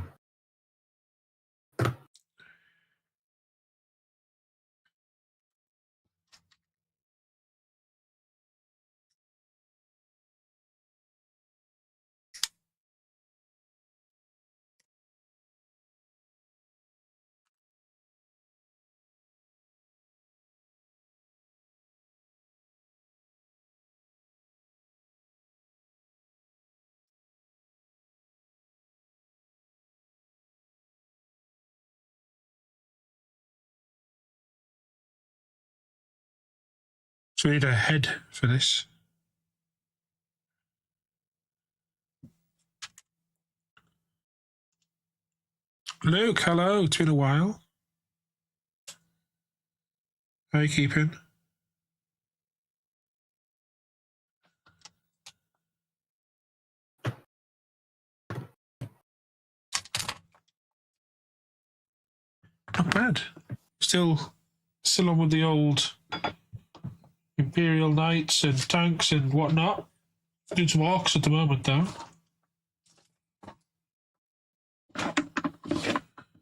So we need a head for this. Luke, hello. It's been a while. How are you keeping? Not bad. Still on with the old Imperial knights and tanks and whatnot. Doing some orcs at the moment, though. I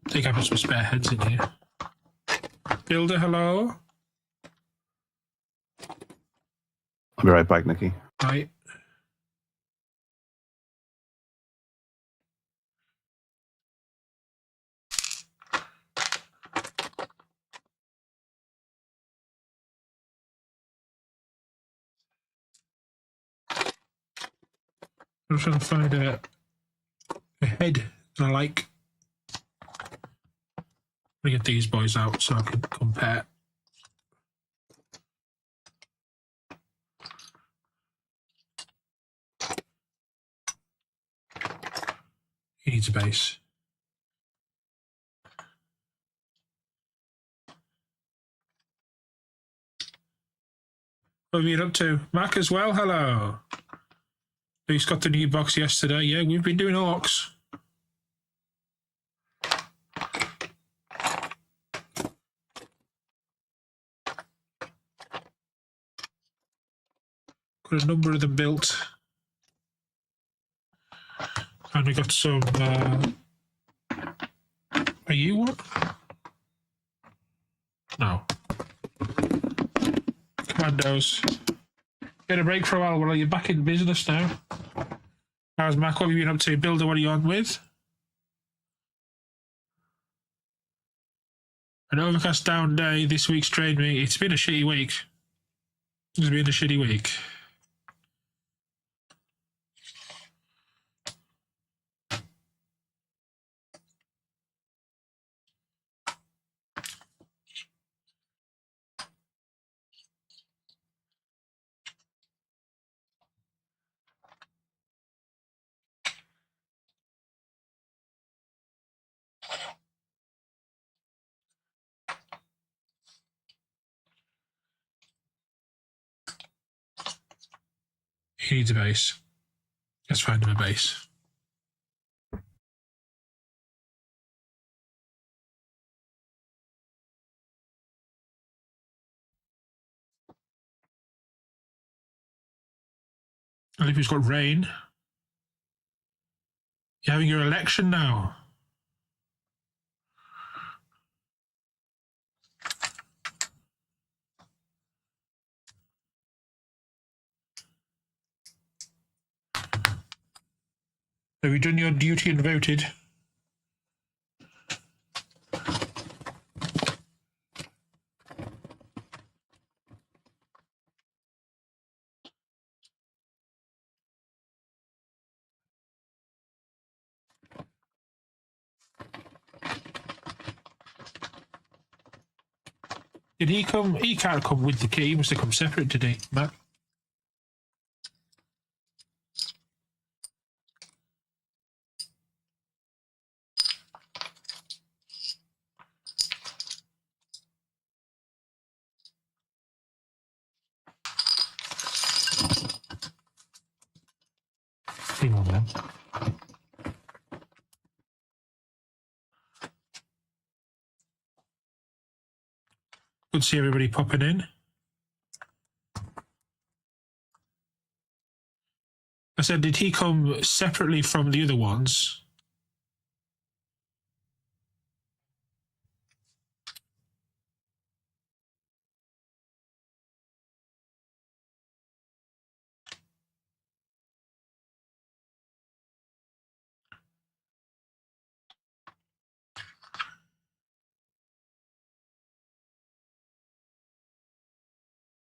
think I've got some spare heads in here. Builder, hello. I'll be right back, Nikki. Right. I'm trying to find a head that I like. Let me get these boys out so I can compare. He needs a base. What have you been up to? Mac as well, hello. He's got the new box yesterday. Yeah, we've been doing Orks. Got a number of them built. And we got some... Are you one? No. Commandos. Get a break for a while. Well, you're back in business now. How's Mac? What have you been up to? Builder, what are you on with? An overcast down day. This week's trade meet. It's been a shitty week. It's been a shitty week. He needs a base. Let's find him a base. I think he's got rain. You're having your election now. Have you done your duty and voted? Did he come? He can't come with the key. He must have come separate, did he, Matt? Hang on, then. Good to see everybody popping in. I said, did he come separately from the other ones?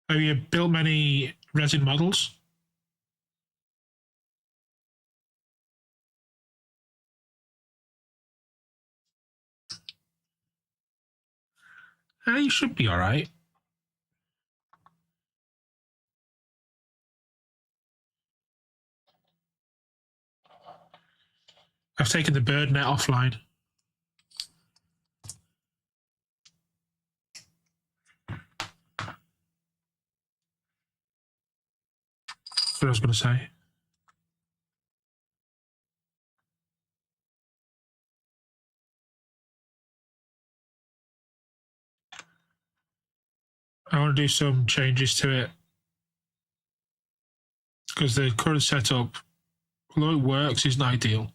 Have you built many resin models? You should be all right. I've taken the bird net offline. That's what I was going to say. I want to do some changes to it because the current setup, although it works, isn't ideal.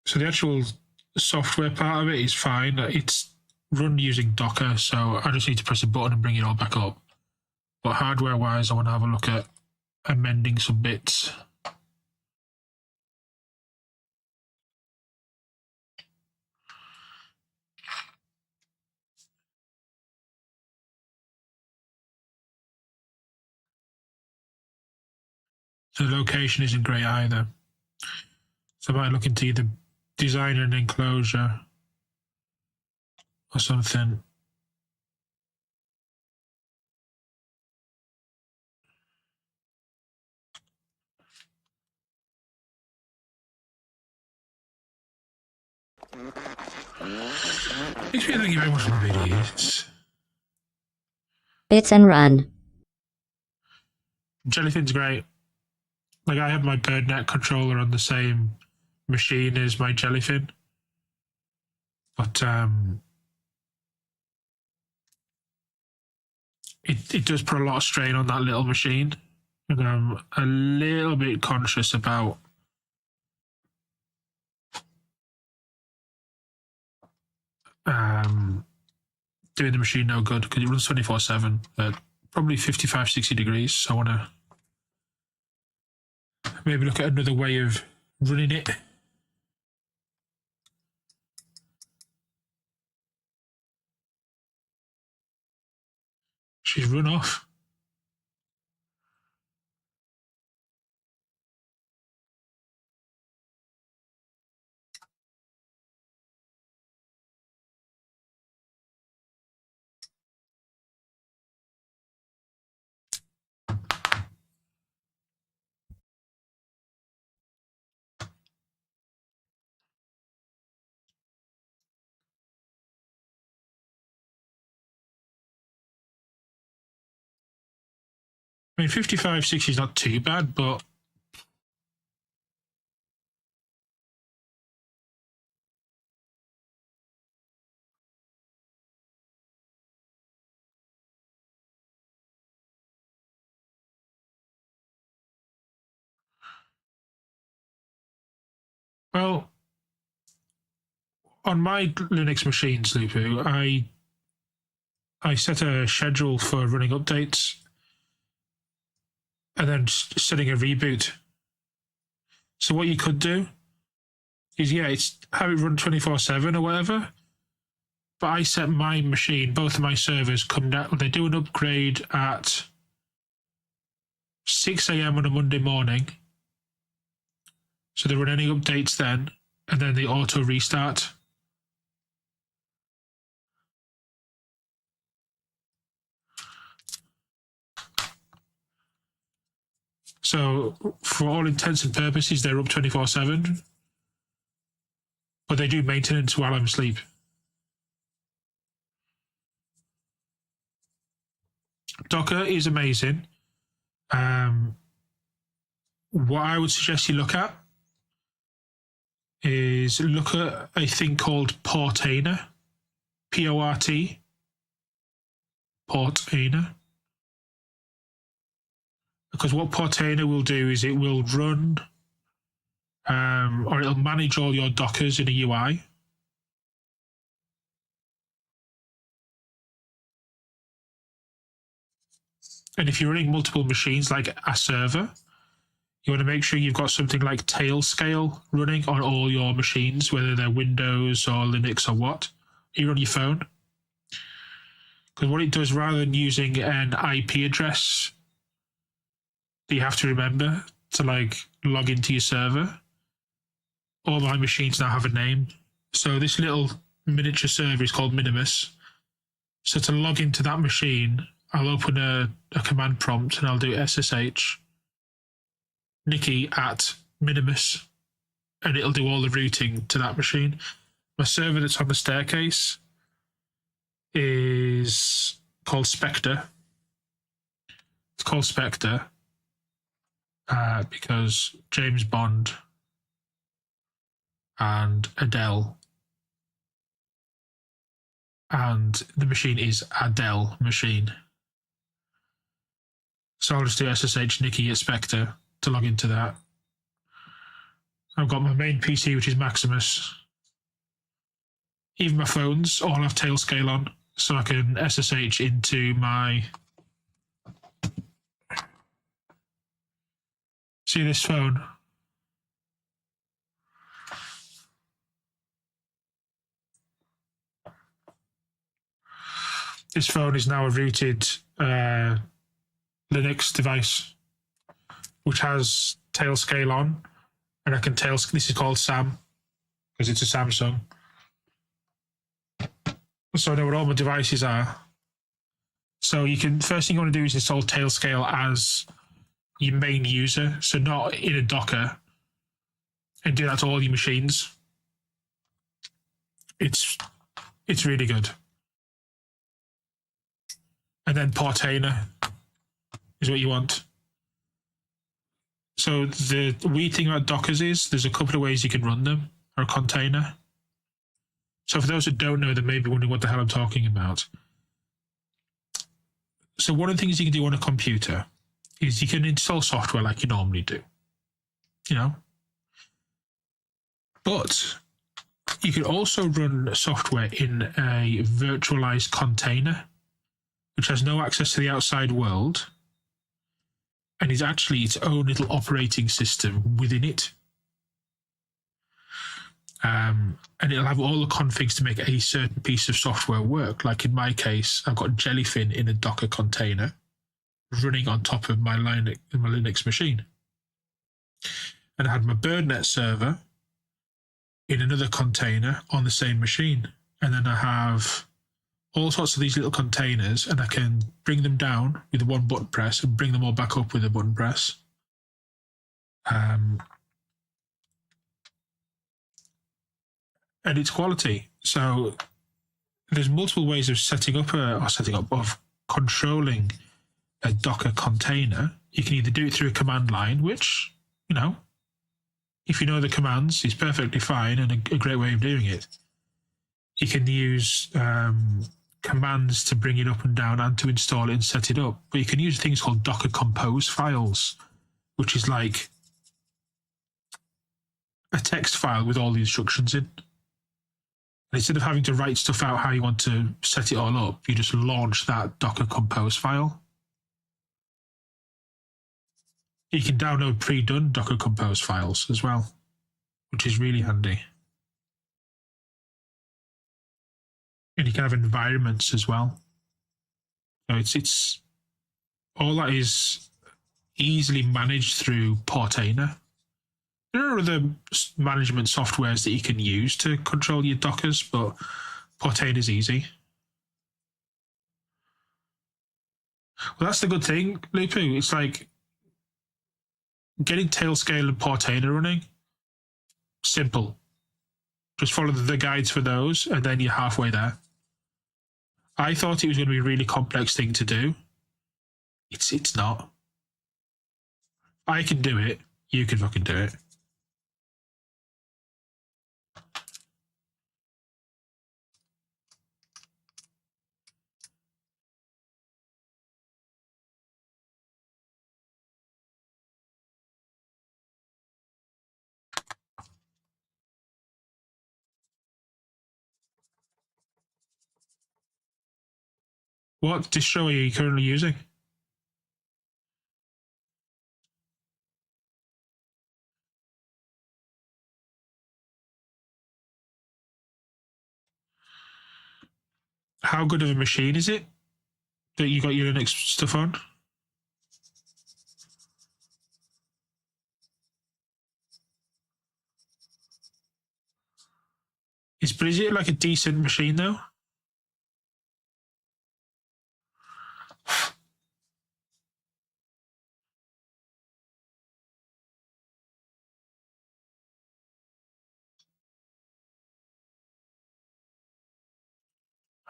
So the actual software part of it is fine. It's run using Docker, so I just need to press a button and bring it all back up. But hardware-wise, I want to have a look at amending some bits. The location isn't great either. So I might look into either design an enclosure or something. Thank you very much for the videos. Bits and run. Jellyfin's great. Like, I have my BirdNet controller on the same machine as my Jellyfin. But it does put a lot of strain on that little machine. And I'm a little bit conscious about doing the machine no good, because it runs 24/7 at probably 55, 60 degrees. So I want to maybe look at another way of running it. She's run off. I mean, 55, 60 is not too bad, but well, on my Linux machines, Lupu, I set a schedule for running updates and then setting a reboot. So what you could do is, it's have it run 24/7 or whatever. But I set my machine, both of my servers come down. They do an upgrade at 6 a.m. on a Monday morning. So they run any updates then, and then they auto restart. So for all intents and purposes, they're up 24/7. But they do maintenance while I'm asleep. Docker is amazing. What I would suggest you look at is look at a thing called Portainer. P-O-R-T. Portainer. Because what Portainer will do is it will run or it'll manage all your Dockers in a UI. And if you're running multiple machines like a server, you want to make sure you've got something like Tailscale running on all your machines, whether they're Windows or Linux or what. You're on your phone. Because what it does, rather than using an IP address that you have to remember to log into your server, all my machines now have a name. So this little miniature server is called Minimus. So to log into that machine, I'll open a command prompt and I'll do SSH Nikki at Minimus, and it'll do all the routing to that machine. My server that's on the staircase is called Spectre. It's called Spectre because James Bond and Adele, and the machine is Adele machine. So I'll just do SSH Nikki at Spectre to log into that. I've got my main PC, which is Maximus. Even my phones all have Tailscale on, so I can SSH into my... See this phone? This phone is now a rooted Linux device which has tail scale on, and I can tail. This is called Sam because it's a Samsung. So I know what all my devices are. So you can, first thing you want to do is install Tailscale as your main user, so not in a Docker, and do that to all your machines. It's really good. And then Portainer is what you want. So the weird thing about Dockers is there's a couple of ways you can run them, or a container. So for those that don't know, they may be wondering what the hell I'm talking about. So one of the things you can do on a computer is you can install software like you normally do, you know. But you can also run software in a virtualized container, which has no access to the outside world, and is actually its own little operating system within it. And it'll have all the configs to make a certain piece of software work. Like in my case, I've got Jellyfin in a Docker container running on top of my Linux machine. And I had my BirdNet server in another container on the same machine. And then I have all sorts of these little containers, and I can bring them down with one button press and bring them all back up with a button press. And it's quality. So there's multiple ways of controlling a Docker container. You can either do it through a command line, which, you know, if you know the commands, is perfectly fine and a great way of doing it. You can use commands to bring it up and down and to install it and set it up. But you can use things called Docker Compose files, which is like a text file with all the instructions in. And instead of having to write stuff out how you want to set it all up, you just launch that Docker Compose file. You can download pre-done Docker Compose files as well, which is really handy. And you can have environments as well. So it's all that is easily managed through Portainer. There are other management softwares that you can use to control your Dockers, but Portainer is easy. Well, that's the good thing, Lupu. It's like getting Tailscale and Portainer running, simple. Just follow the guides for those, and then you're halfway there. I thought it was going to be a really complex thing to do. It's not. I can do it. You can fucking do it. What distro are you currently using? How good of a machine is it that you got your Linux stuff on? Is it like a decent machine though?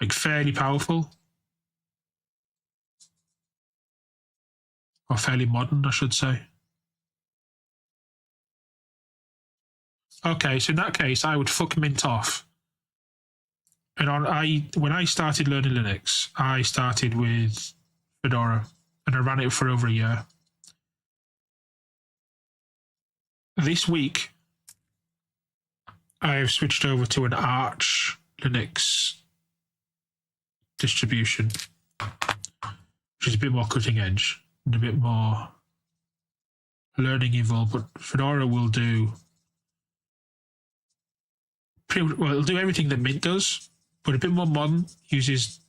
Like fairly powerful? Or fairly modern, I should say. Okay, so in that case, I would fuck Mint off. And when I started learning Linux, I started with Fedora, and I ran it for over a year. This week, I've switched over to an Arch Linux distribution, which is a bit more cutting edge and a bit more learning involved. But Fedora will do it'll do everything that Mint does, but a bit more modern. Uses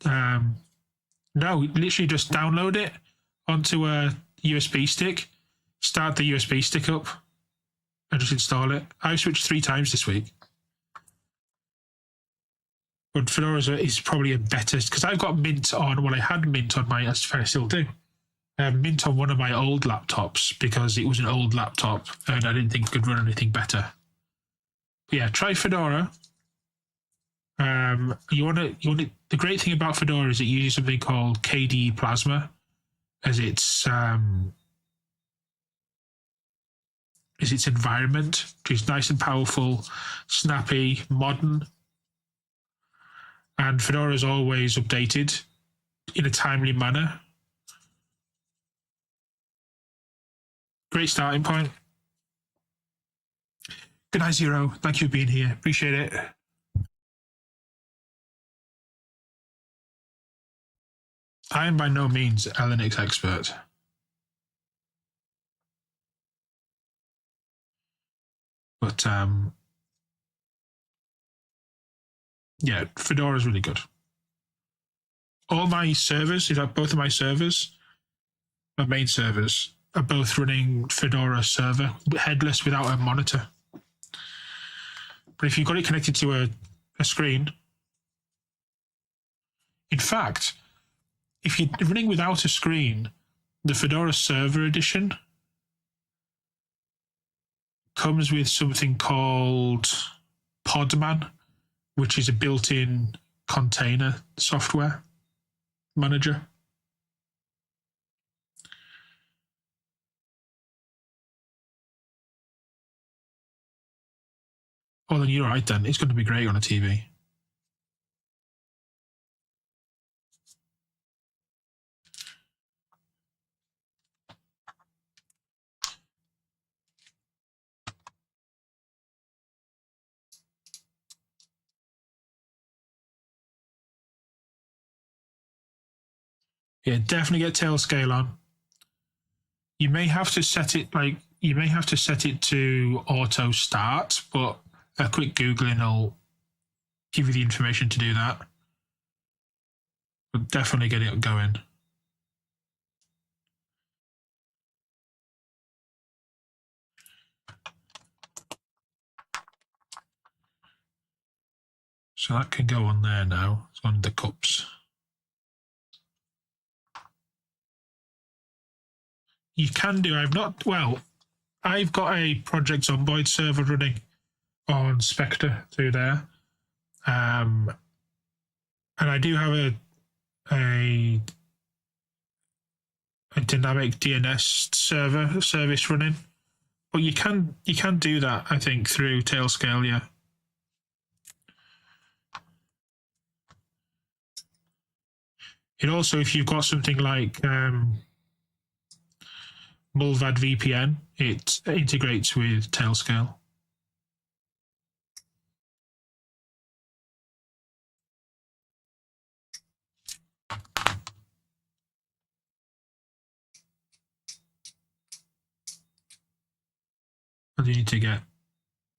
literally just download it onto a USB stick. start the USB stick up and just install it. I've switched 3 times this week. But Fedora is probably a better, because I've got Mint on, well, I had Mint on my, I still do. I have Mint on one of my old laptops because it was an old laptop and I didn't think it could run anything better. But yeah, try Fedora. The great thing about Fedora is it uses something called KDE Plasma as its environment, which is nice and powerful, snappy, modern. And Fedora is always updated in a timely manner. Great starting point. Good night, Zero. Thank you for being here. Appreciate it. I am by no means a Linux expert. But yeah, Fedora is really good. All my servers, in fact, both of my servers, my main servers, are both running Fedora server, headless without a monitor. But if you've got it connected to a screen, in fact, if you're running without a screen, the Fedora Server Edition comes with something called Podman, which is a built-in container software manager. Oh, then you're right then. It's going to be great on a TV. Yeah, definitely get Tailscale on. You may have to set it to auto start, but a quick Googling will give you the information to do that. But definitely get it going. So that can go on there now. It's on the cups. You can do. I've got a Project Zomboid server running on Spectre through there. And I do have a dynamic DNS service running. But you can do that, I think, through Tailscale, yeah. It also, if you've got something like Mulvad VPN, it integrates with Tailscale. And you need to get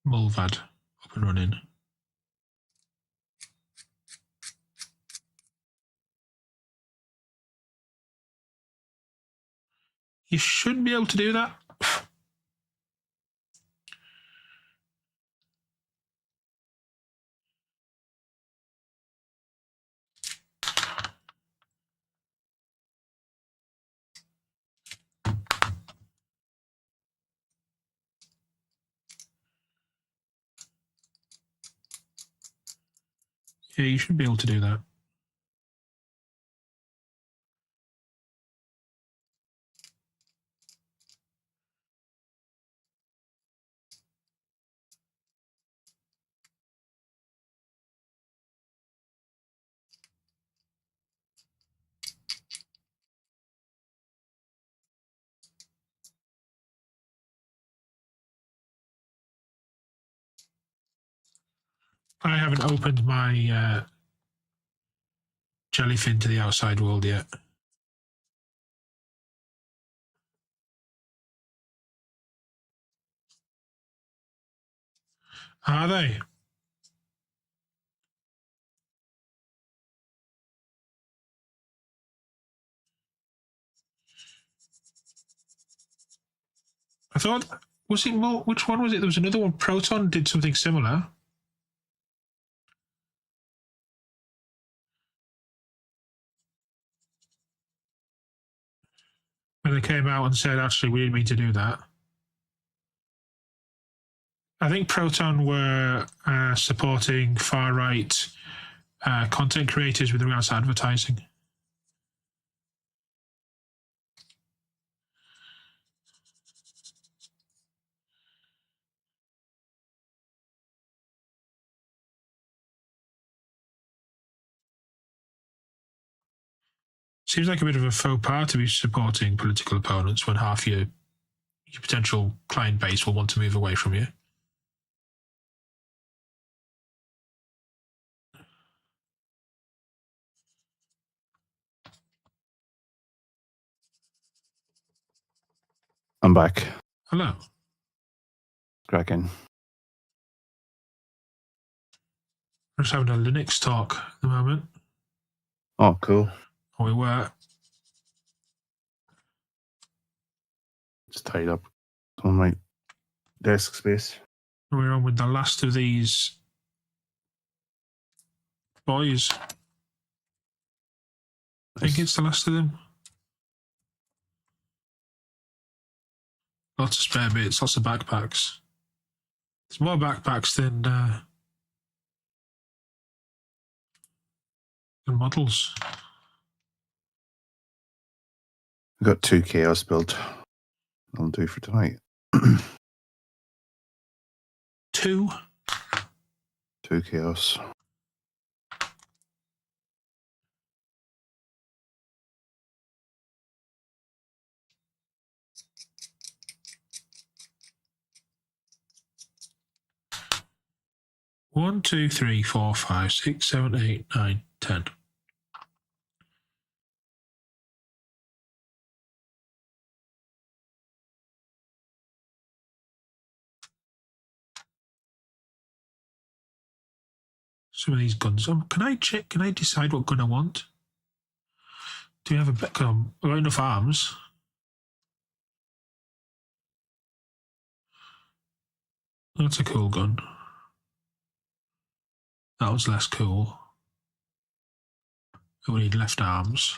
Mulvad up and running. You should be able to do that. Yeah, you should be able to do that. I haven't opened my jellyfin to the outside world yet. Are they? thought, was it more? Which one was it? There was another one. Proton did something similar. When they came out and said, actually, we didn't mean to do that. I think Proton were supporting far-right content creators with regards to advertising. Seems like a bit of a faux pas to be supporting political opponents when half your potential client base will want to move away from you. I'm back. Hello. Cracking. We're just having a Linux talk at the moment. Oh, cool. Or we were. Just tied up on my desk space. We're on with the last of these boys. I think it's the last of them. Lots of spare bits, lots of backpacks. There's more backpacks than models. I've got 2 chaos built. I'll do for tonight. 2? 2 chaos. One, 2, 3, 4, 5, 6, 7, 8, 9, 10. Some of these guns. Can I check? Can I decide what gun I want? Do you have a I've got enough arms? That's a cool gun. That was less cool. We need left arms.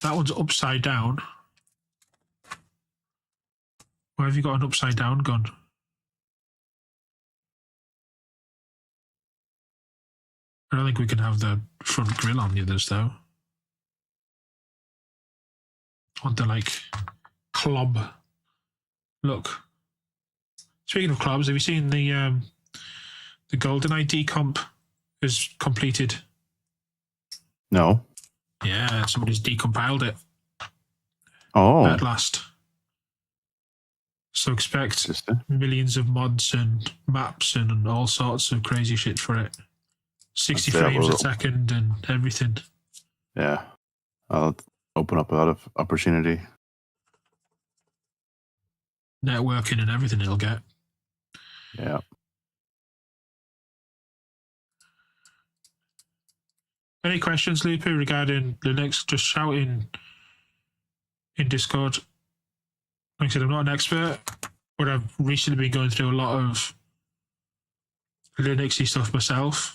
That one's upside down. Why have you got an upside down gun? I don't think we can have the front grille on the others though. I want the like club look. Speaking of clubs, have you seen the GoldenEye decomp is completed? No. Yeah, somebody's decompiled it. Oh. At last. So expect millions of mods and maps and all sorts of crazy shit for it. 60 frames a second and everything. Yeah. I'll open up a lot of opportunity. Networking and everything it'll get. Yeah. Any questions, Lupa, regarding Linux? Just shout in Discord. Like I said, I'm not an expert, but I've recently been going through a lot of Linuxy stuff myself.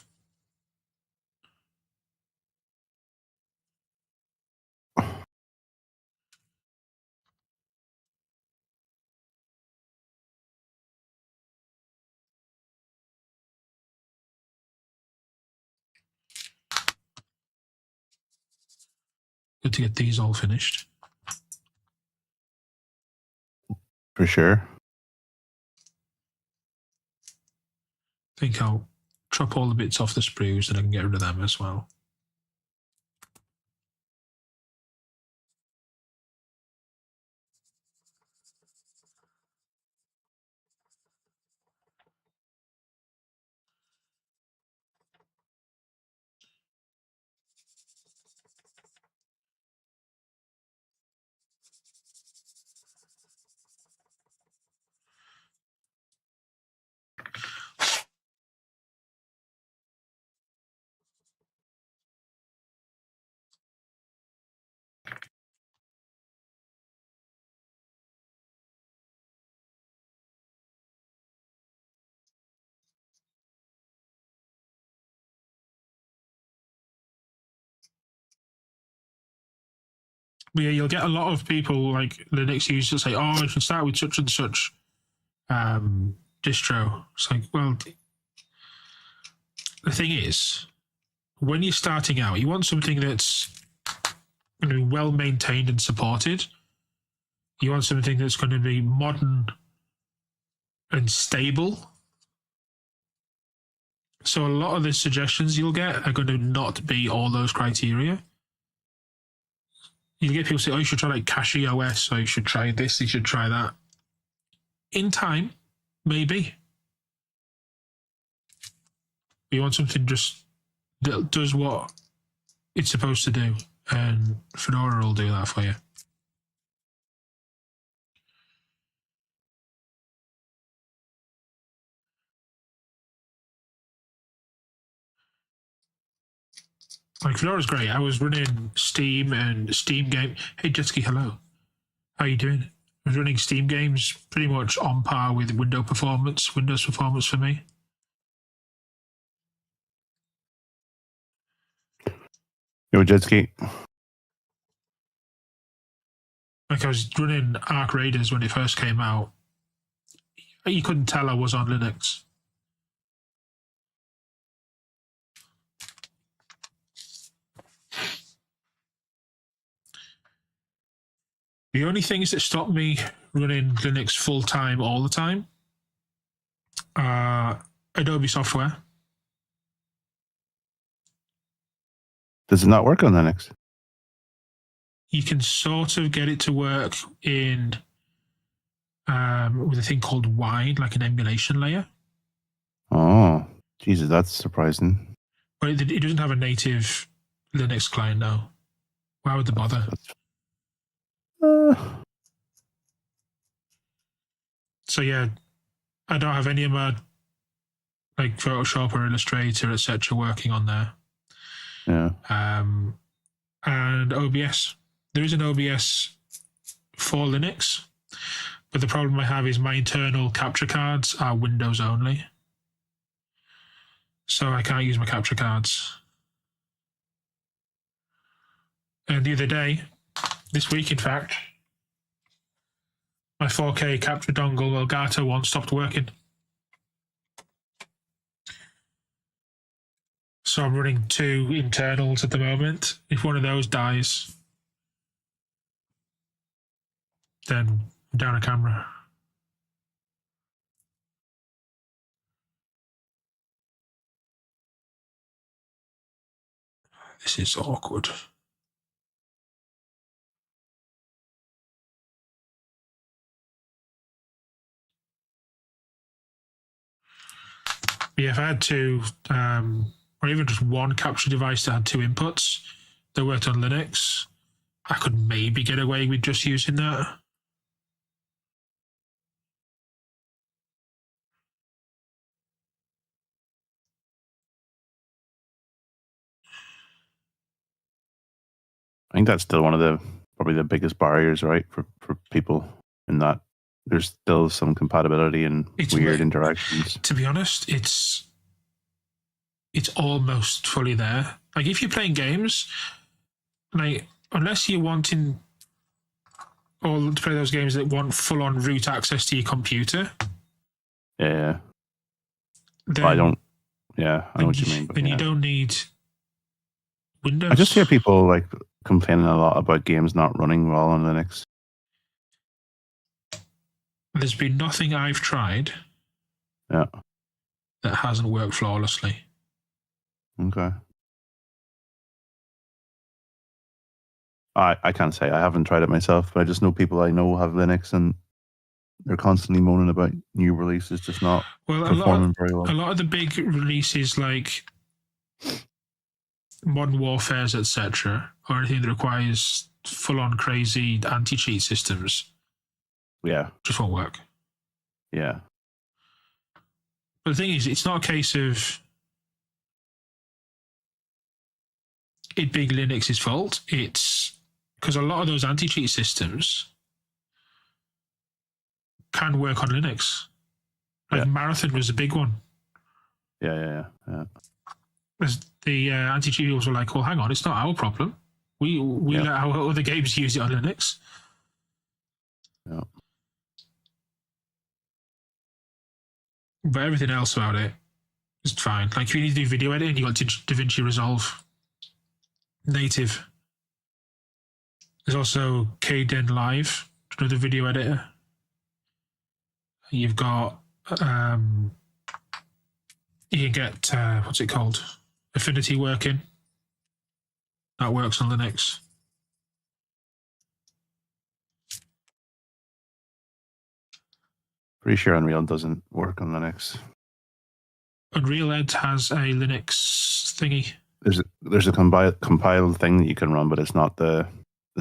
Good to get these all finished. For sure. I think I'll chop all the bits off the sprues and I can get rid of them as well. Yeah, you'll get a lot of people like Linux users say, "Oh, I should start with such and such distro." It's like, well, the thing is, when you're starting out, you want something that's going to be well maintained and supported. You want something that's going to be modern and stable. So a lot of the suggestions you'll get are going to not be all those criteria. You get people say, "Oh, you should try like Cashy OS, or you should try this, you should try that." In time, maybe. You want something just that does what it's supposed to do, and Fedora will do that for you. Like, Fedora's great. I was running Steam and Steam game. Hey, Jetski, hello. How you doing? I was running Steam games pretty much on par with Windows performance for me. Yo, Jetski. Like, I was running Arc Raiders when it first came out. You couldn't tell I was on Linux. The only things that stop me running Linux full-time all the time are Adobe software. Does it not work on Linux? You can sort of get it to work in with a thing called Wine, like an emulation layer. Oh, Jesus, that's surprising. But it doesn't have a native Linux client now. Why would they bother? So yeah, I don't have any of my like Photoshop or Illustrator, etc., working on there. Yeah. And OBS. There is an OBS for Linux, but the problem I have is my internal capture cards are Windows only. So I can't use my capture cards. And the other day, this week in fact, my 4K capture dongle Elgato one stopped working. So I'm running 2 internals at the moment. If one of those dies, then I'm down a camera. This is awkward. Yeah, if I had 2, or even just one capture device that had 2 inputs that worked on Linux, I could maybe get away with just using that. I think that's still one of probably the biggest barriers, right, for people, in that there's still some compatibility and weird interactions. To be honest, it's almost fully there. Like, if you're playing games, like, unless you're wanting to play those games that want full-on root access to your computer. Yeah. Then, I don't. Yeah, I know what you mean. But then you don't need Windows. I just hear people like complaining a lot about games not running well on Linux. There's been nothing I've tried. Yeah. That hasn't worked flawlessly. Okay. I can't say. I haven't tried it myself, but I just know people I know have Linux and they're constantly moaning about new releases just not performing very well. A lot of the big releases like Modern Warfares, etc., or anything that requires full-on crazy anti-cheat systems, just won't work. Yeah. But the thing is, it's not a case of it being Linux's fault. It's because a lot of those anti-cheat systems can work on Linux. Like Marathon was a big one. Yeah. The anti-cheat people were like, well, hang on, it's not our problem. We Yeah. let our other games use it on Linux. Yeah. But everything else about it is fine. Like if you need to do video editing, you got DaVinci Resolve native. There's also Kden Live, another video editor. You've got you can get what's it called? Affinity working. That works on Linux. Pretty sure Unreal doesn't work on Linux. Unreal Ed has a Linux thingy. There's a compiled thing that you can run, but it's not the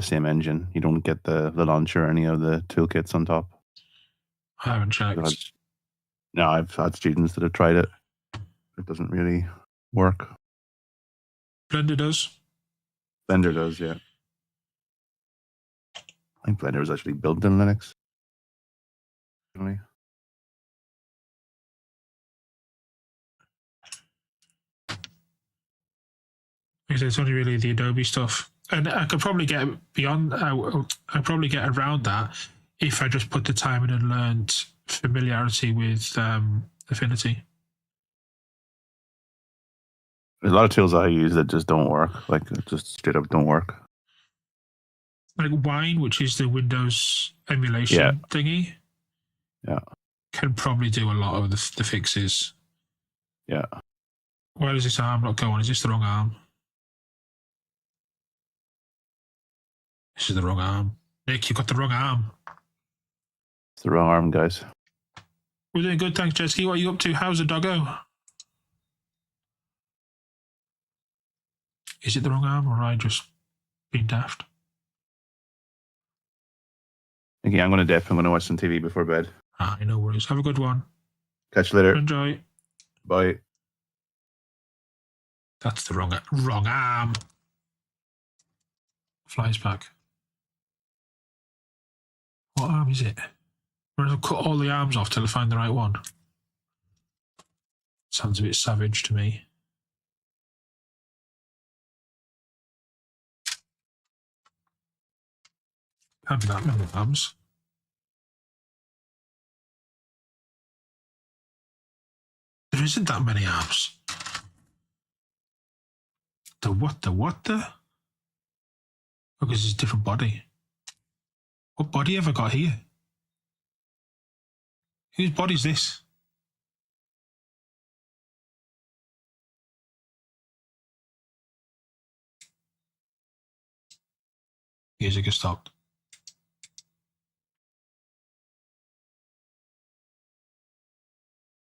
same engine. You don't get the launcher or any of the toolkits on top. I haven't checked. I've had students that have tried it. It doesn't really work. Blender does. Blender does, yeah. I think Blender was actually built in Linux. Really. Because it's only really the Adobe stuff. And I could probably get beyond, I'd probably get around that if I just put the time in and learned familiarity with Affinity. There's a lot of tools I use that just don't work. Like, just straight up don't work. Like Wine, which is the Windows emulation thingy. Yeah. Can probably do a lot of the fixes. Yeah. Where does this arm not go on? Is this the wrong arm? This is the wrong arm. Nick, you got the wrong arm. It's the wrong arm, guys. We're doing good, thanks, Jesky. What are you up to? How's the doggo? Is it the wrong arm, or am I just being daft? Okay, I'm going to dip. I'm going to watch some TV before bed. No worries. Have a good one. Catch you later. Enjoy. Bye. That's the wrong arm. Flies back. What arm is it? I'm going to cut all the arms off till I find the right one. Sounds a bit savage to me. Can't be that many arms. There isn't that many arms. The what the? Oh, because it's a different body. What body have I got here? Whose body is this? Music has stopped.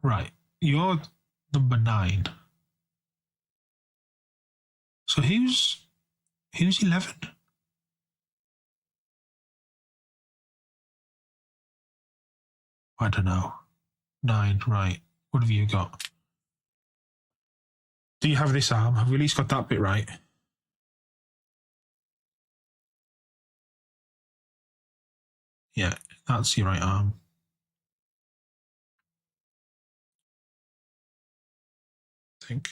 Right, you're number 9. So who's 11? I don't know. 9, right. What have you got? Do you have this arm? Have we at least got that bit right? Yeah, that's your right arm. I think.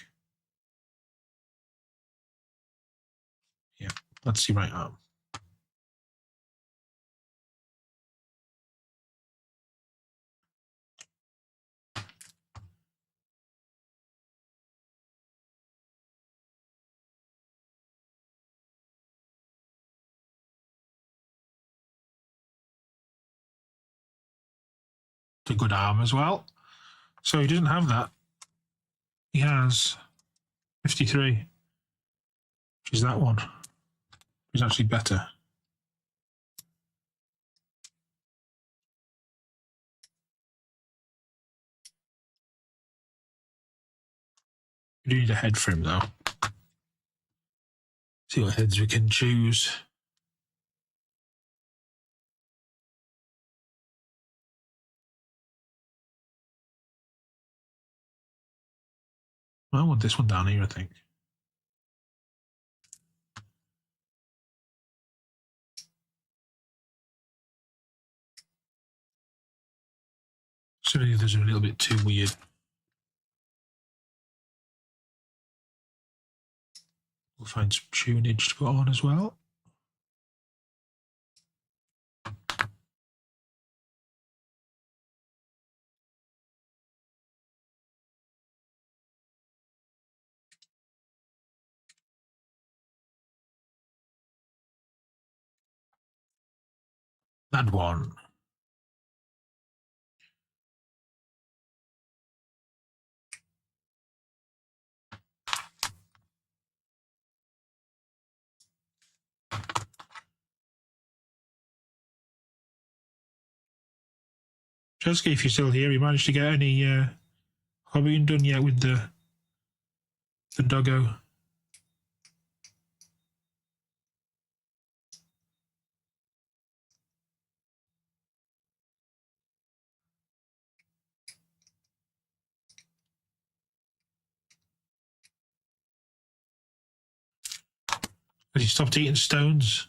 Yeah, that's your right arm. It's a good arm as well. So he doesn't have that. He has 53, which is that one. It's actually better. We do need a head for him though. See what heads we can choose. I want this one down here, I think. Some of the others are a little bit too weird. We'll find some tunage to put on as well. That one. Chesky, if you're still here, you managed to get any hobbying done yet with the doggo? Has he stopped eating stones?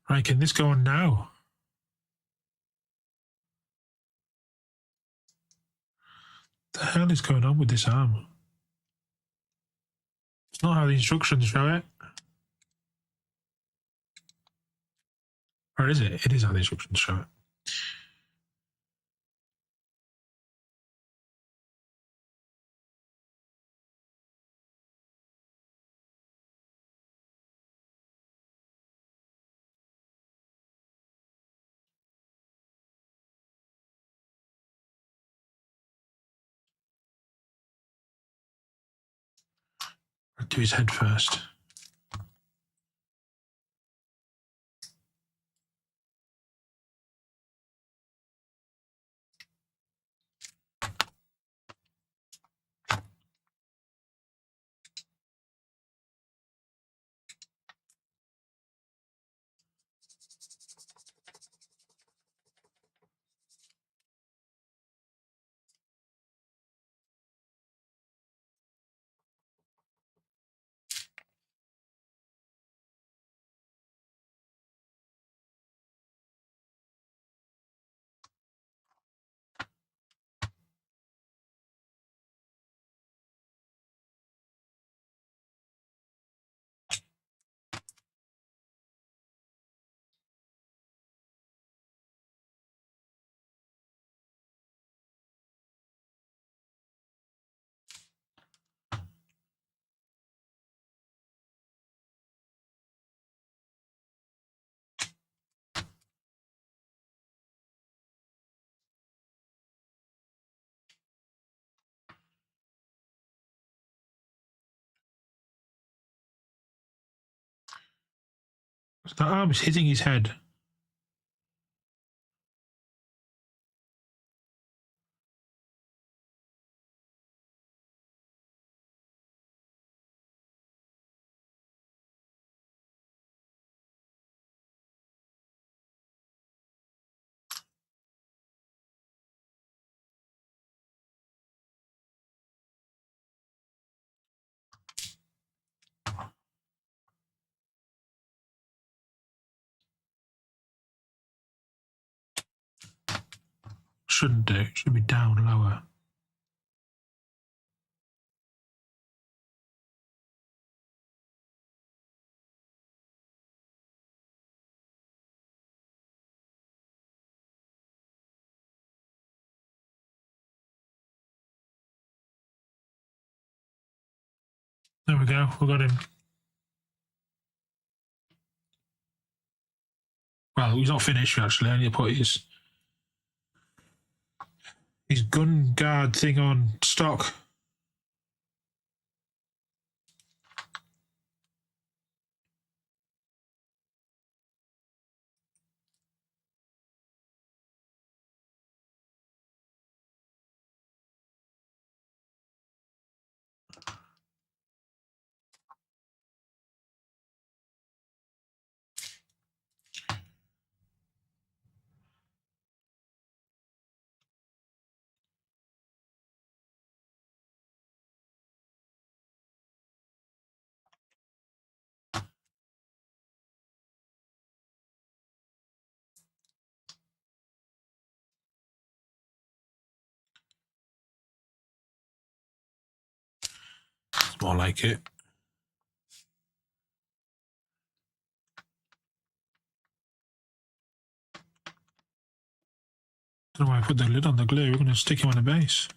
Right, can this go on now? What the hell is going on with this arm? It's not how the instructions show it. Or is it? It is how the instructions show it. I'll do his head first. The arm is hitting his head. Shouldn't do. Should be down lower. There we go. We got him. Well, he's not finished actually. I need to put his gun guard thing on stock. It's more like it. Don't know why I put the lid on the glue. We're going to stick him on the base.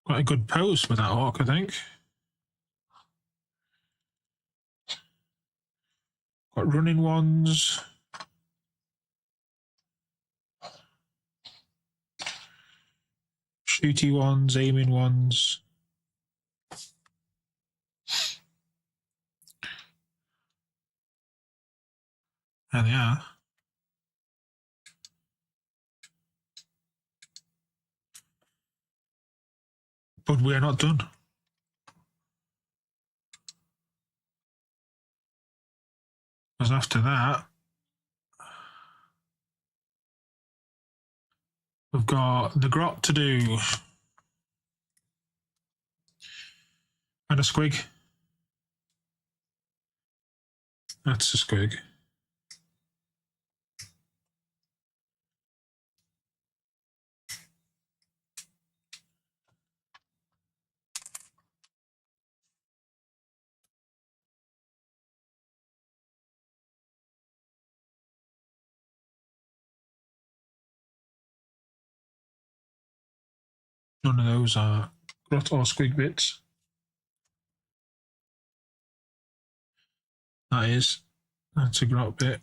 Quite a good pose for that orc, I think. Got running ones. Shooty ones, aiming ones. And they are. But we are not done. Because after that, we've got the grot to do. And a squig. That's a squig. None of those are grot or squig bits. That's a grot bit.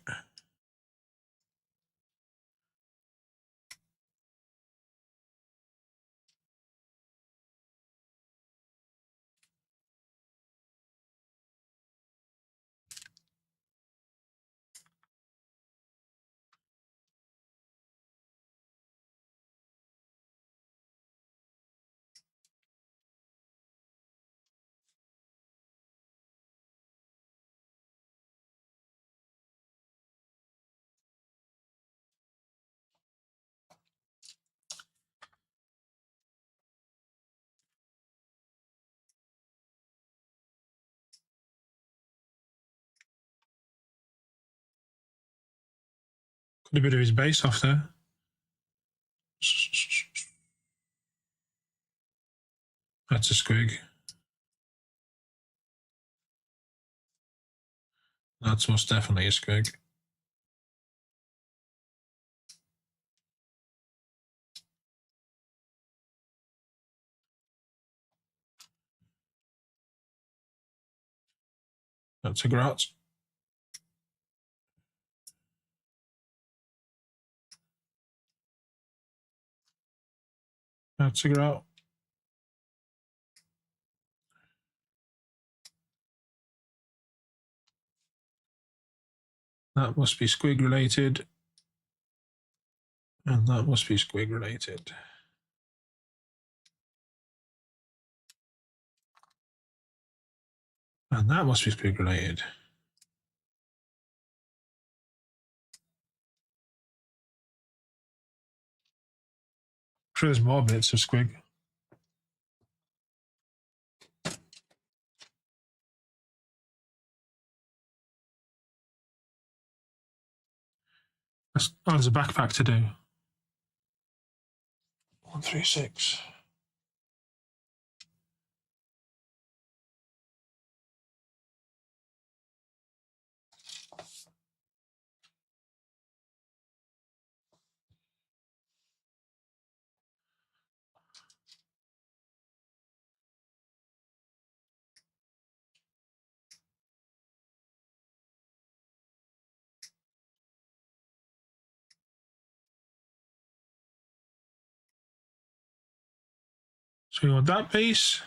Got a bit of his base off there. That's a squig. That's most definitely a squig. That's a grot. That's a grot. That must be squig related. And that must be squig related. And that must be squig related. Sure, there's more bits of squig. There's a backpack to do. 136. So we want that piece,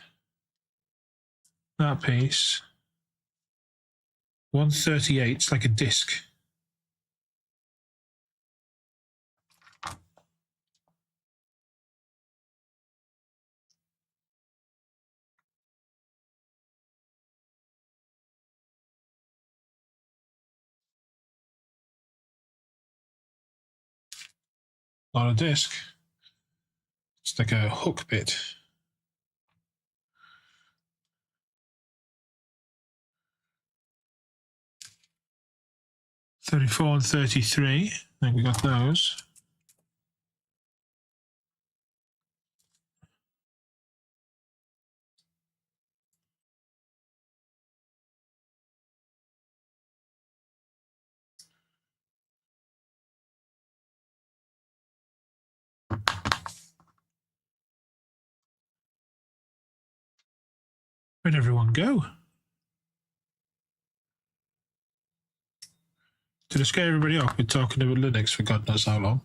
138. It's like a disc. Not a disc. It's like a hook bit. $34 and $33. I think we got those. Where'd everyone go? Did I scare everybody up with talking about Linux for God knows how long?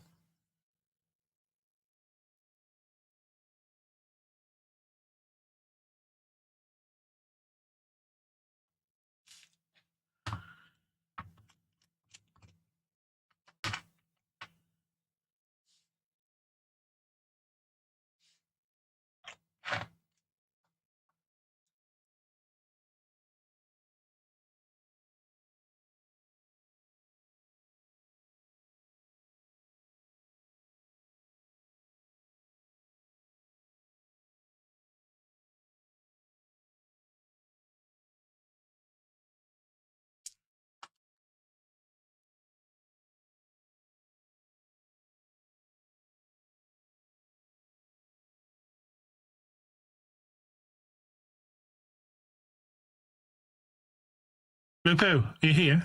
Lupo, are you here?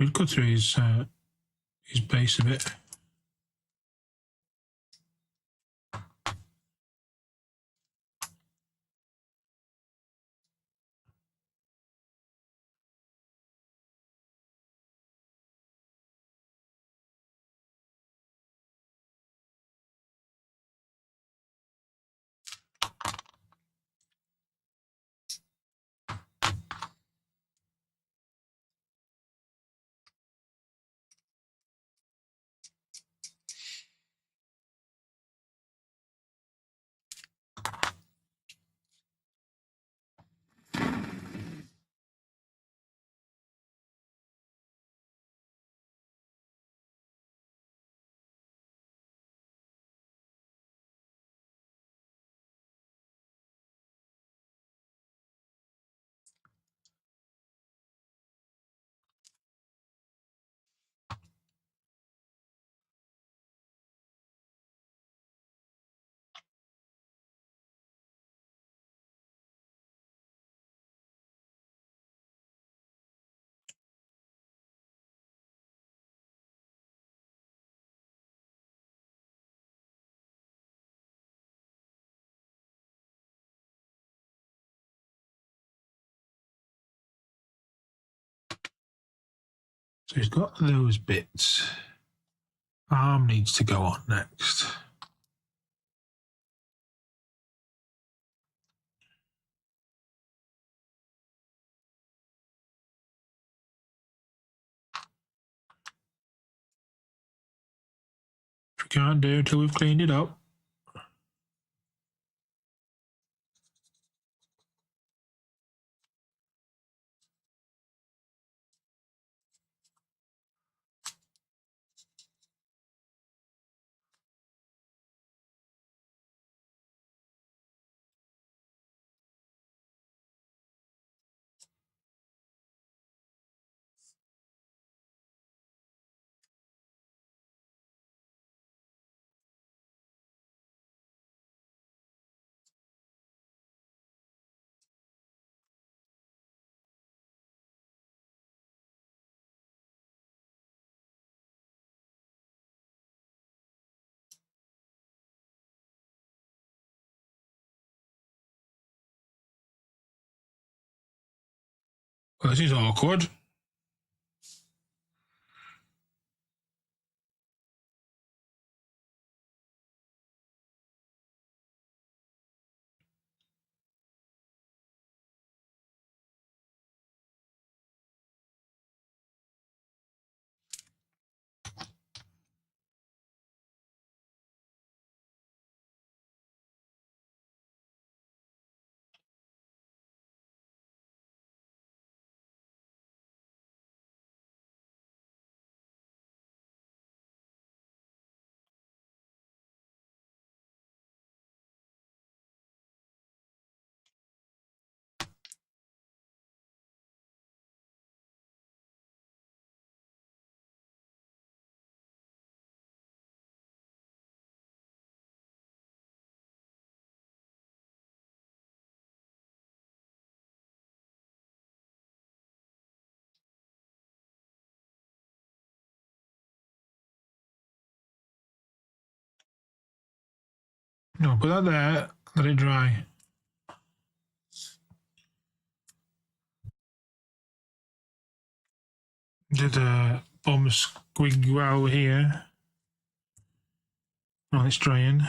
We'll go through his base a bit. So he's got those bits. Arm needs to go on next. Which we can't do until we've cleaned it up. Well, this is awkward. No, put that there. Let it dry. Did a bomb squig wow here. Oh, it's drying.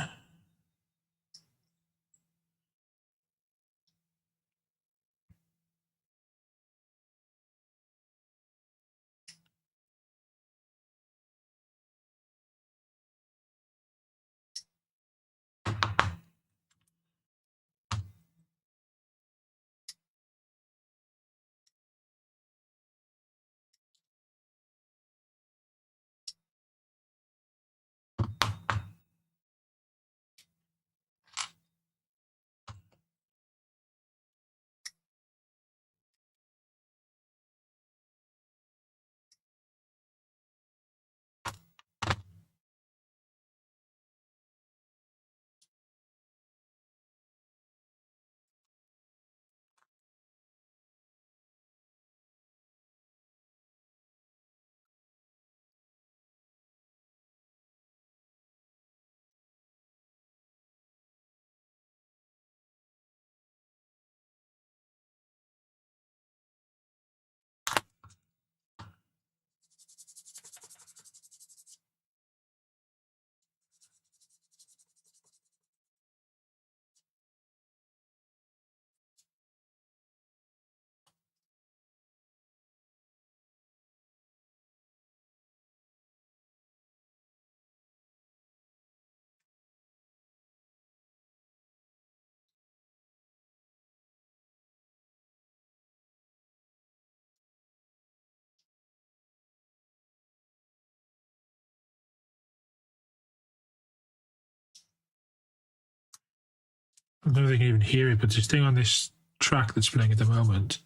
I don't know if they can even hear it, but this thing on this track that's playing at the moment,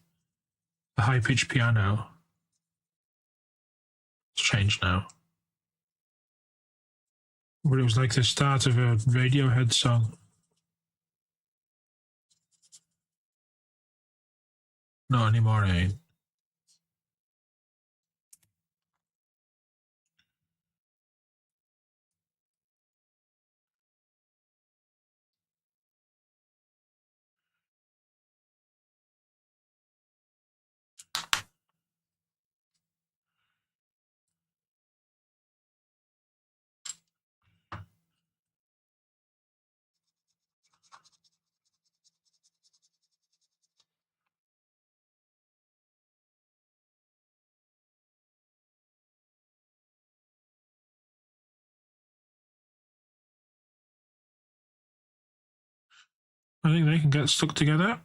the high-pitched piano, it's changed now. But it was like the start of a Radiohead song. Not anymore, eh? I think they can get stuck together.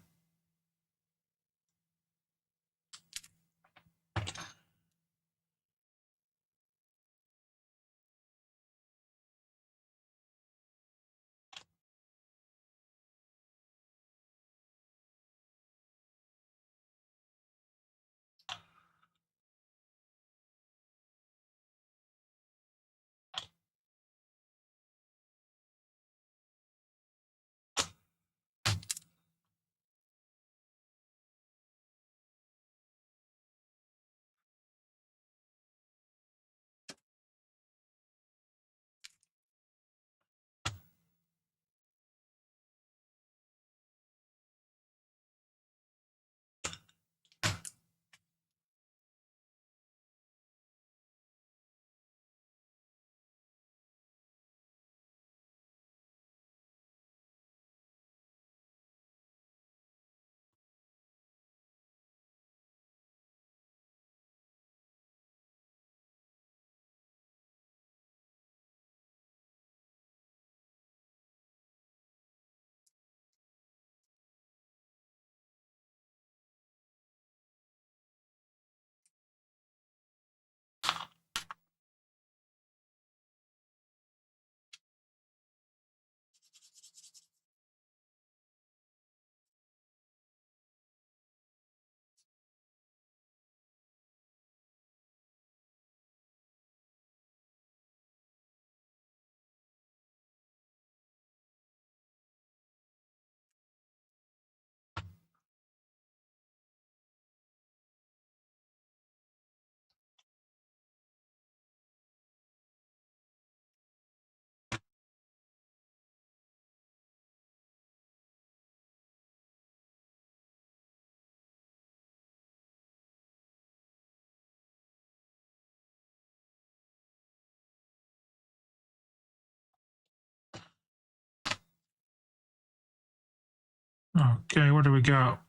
Okay, what do we got?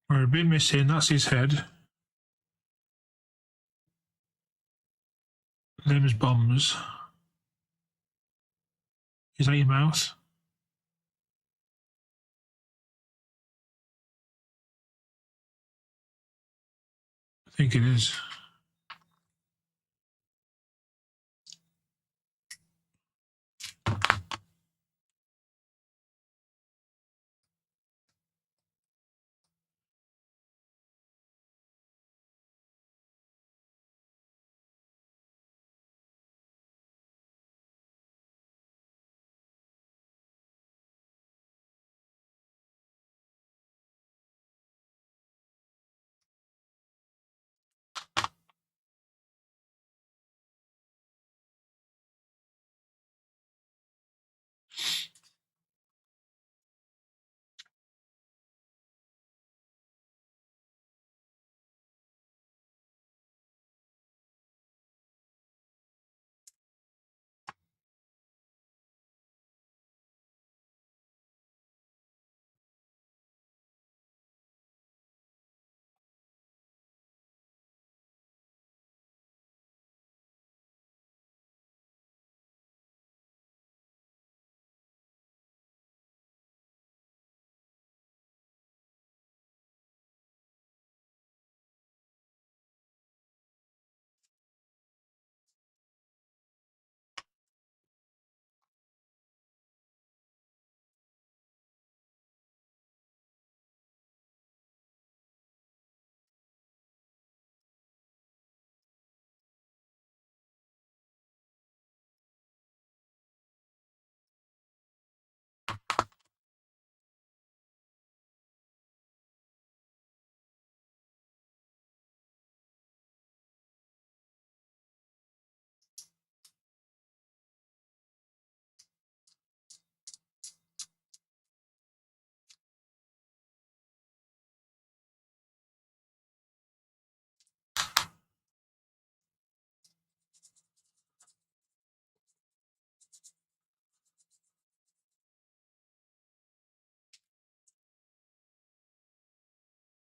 We're a bit missing. That's his head. Them's bombs. Is that your mouth? I think it is.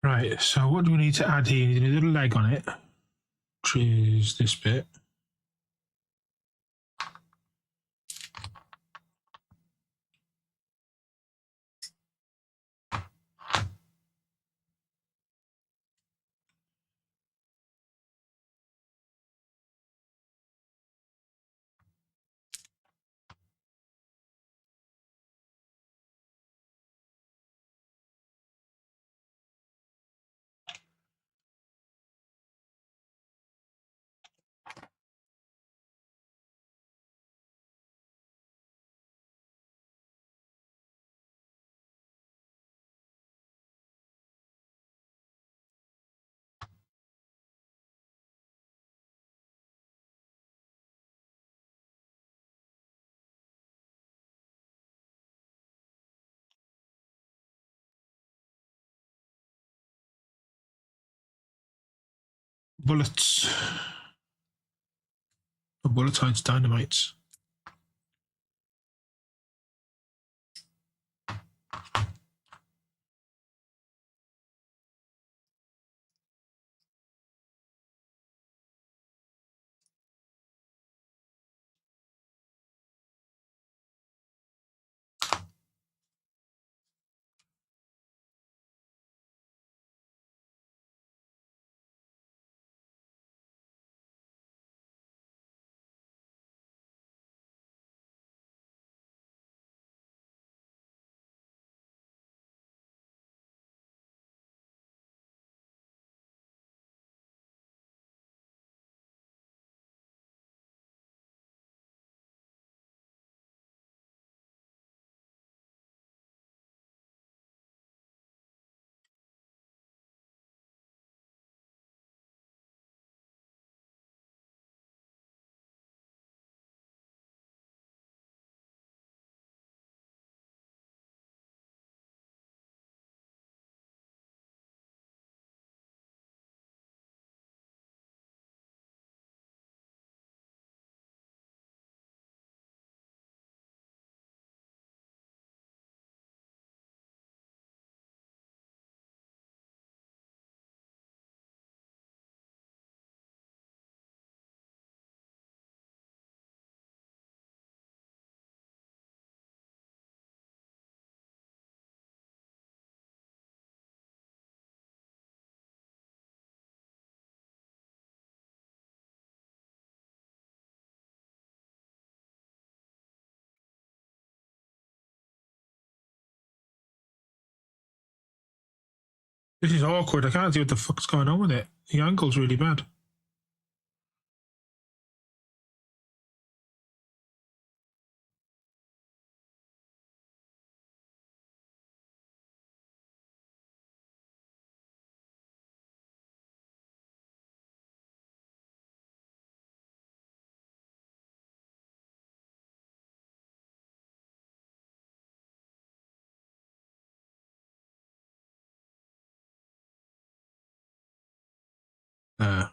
Right, so what do we need to add here? You need a little leg on it, which is this bit. Bullets. Oh, bullet hides dynamites. This is awkward. I can't see what the fuck's going on with it. The angle's really bad. Uh,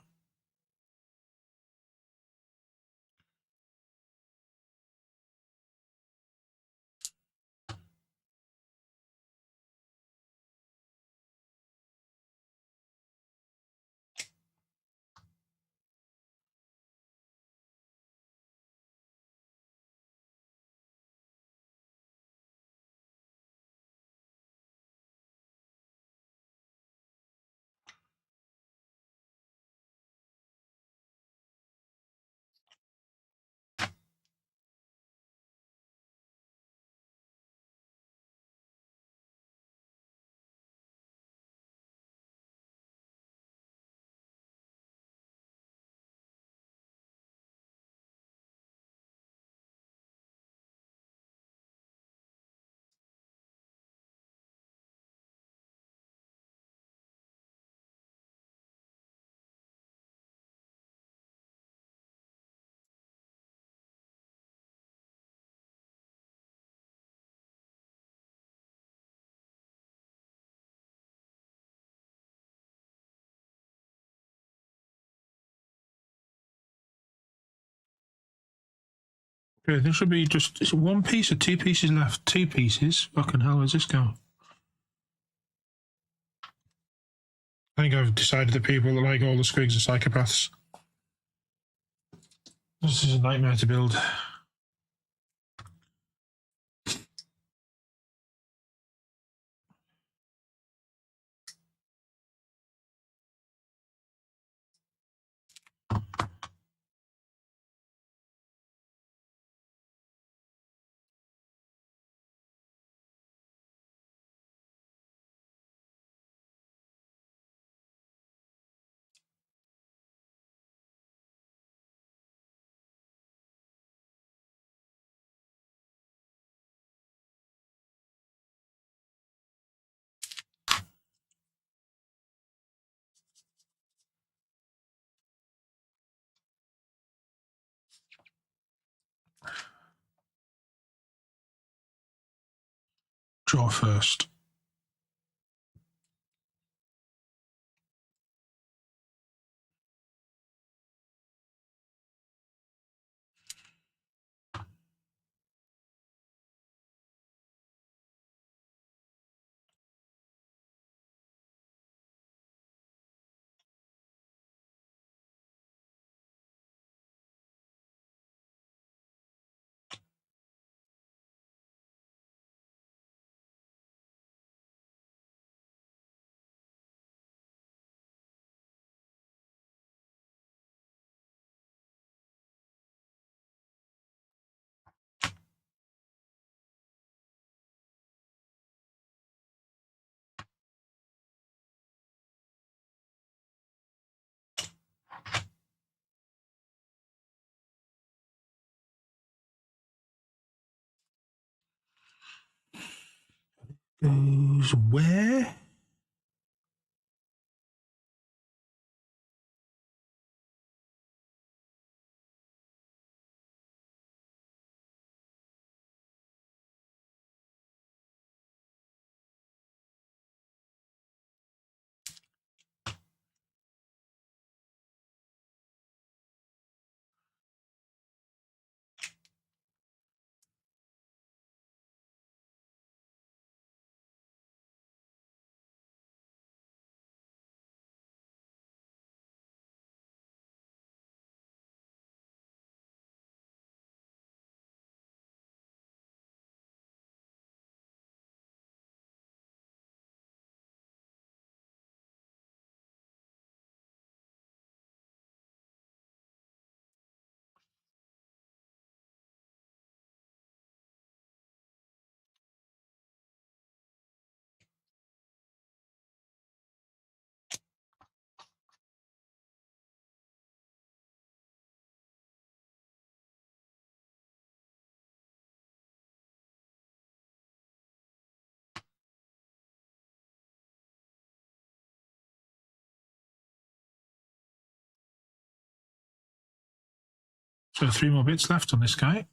okay, there should be just is it one piece or two pieces left. Two pieces. Fucking hell, where's this going? I think I've decided that people that like all the squigs are psychopaths. This is a nightmare to build. Draw first. Goes where? So 3 more bits left on this guy.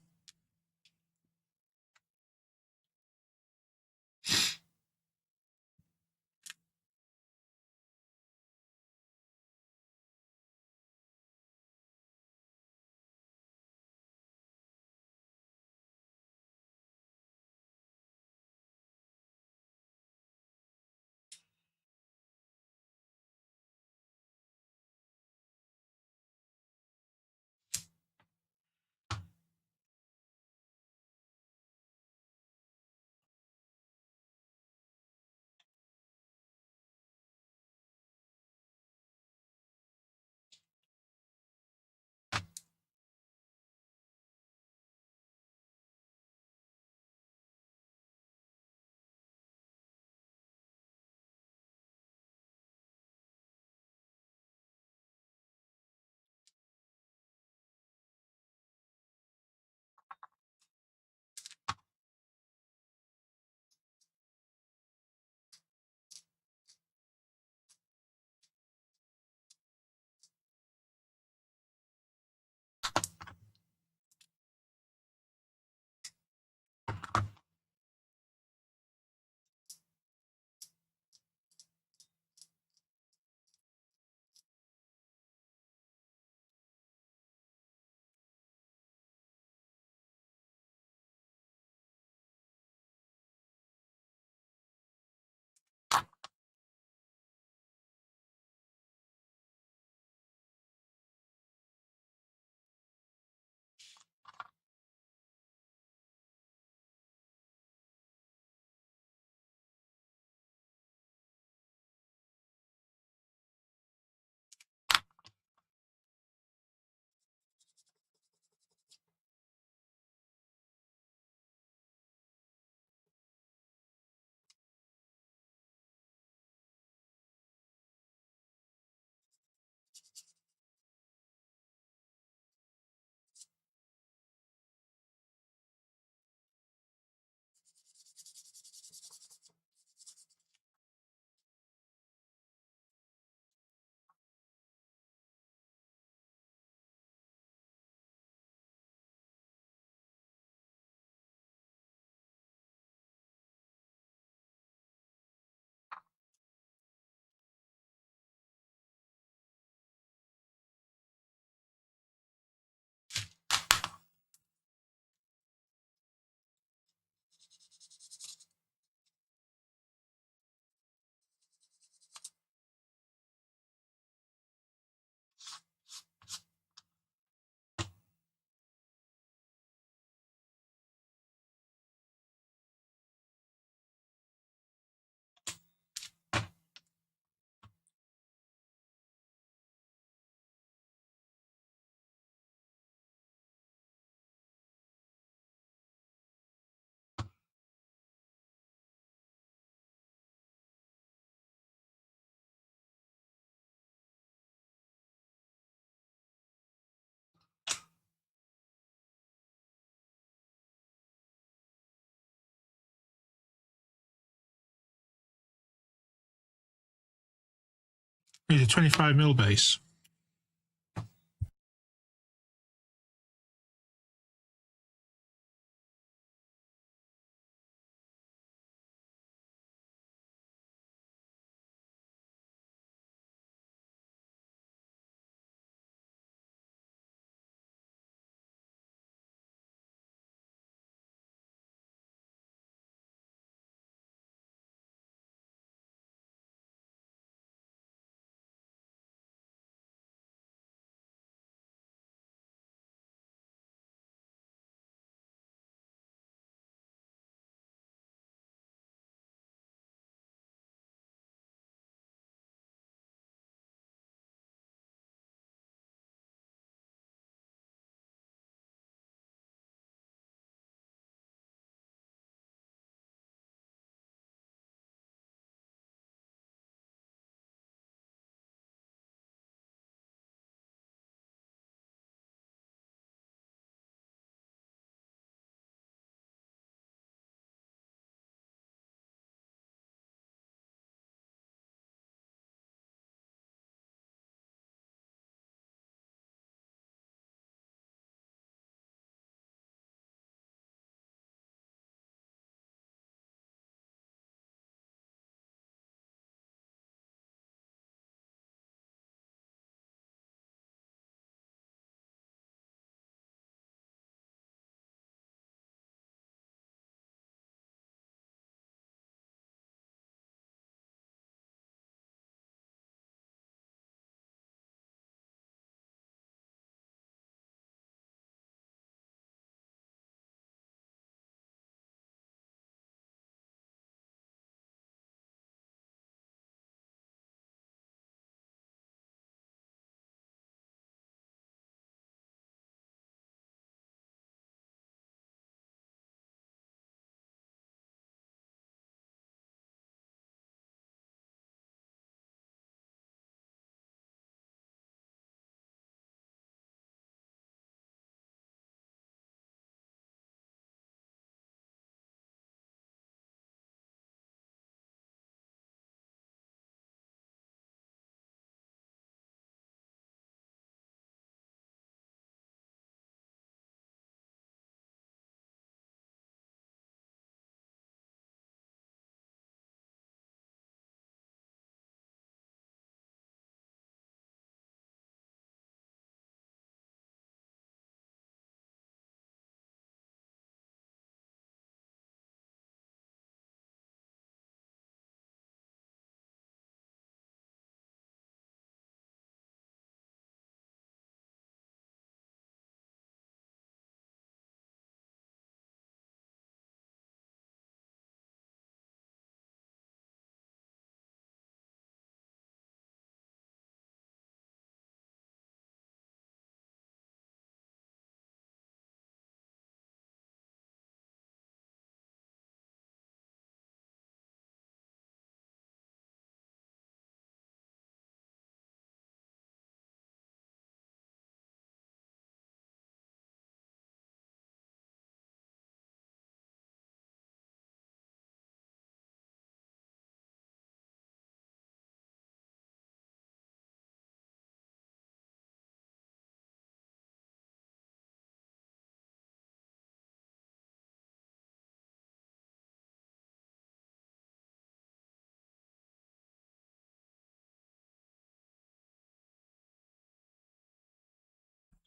He's a 25mm base.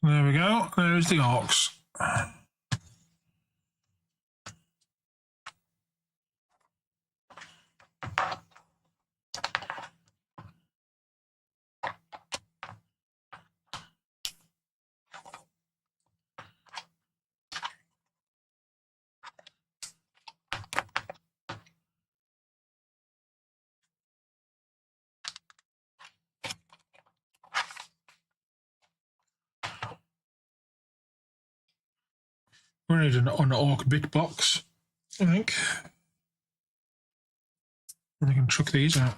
There we go. There's the Orks. We need an Ork bit box, I think. And I can chuck these out.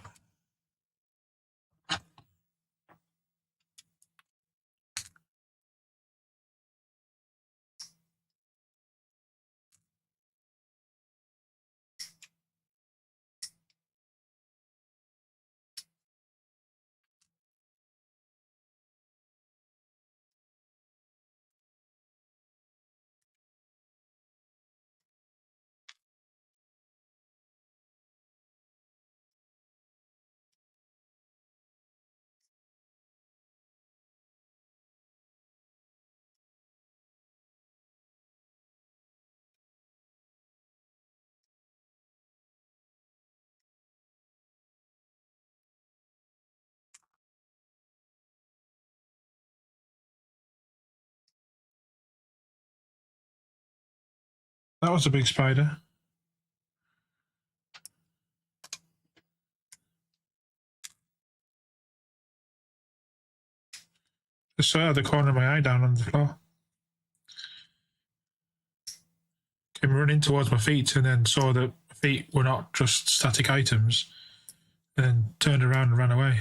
That was a big spider. Just saw the corner of my eye down on the floor. Came running towards my feet and then saw that my feet were not just static items, and then turned around and ran away.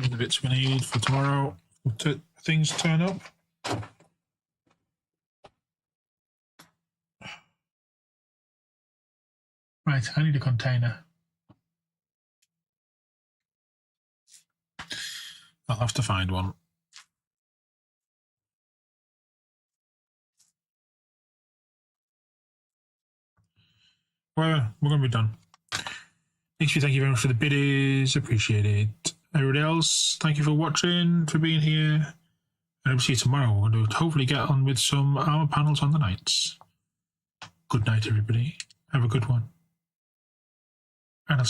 The bits we need for tomorrow. Things turn up. Right, I need a container. I'll have to find one. Well, we're going to be done. Thank you very much for the biddies. Appreciate it. Everybody else, thank you for watching, for being here. And I'll see you tomorrow. We're going to hopefully get on with some armor panels on the knights. Good night, everybody. Have a good one.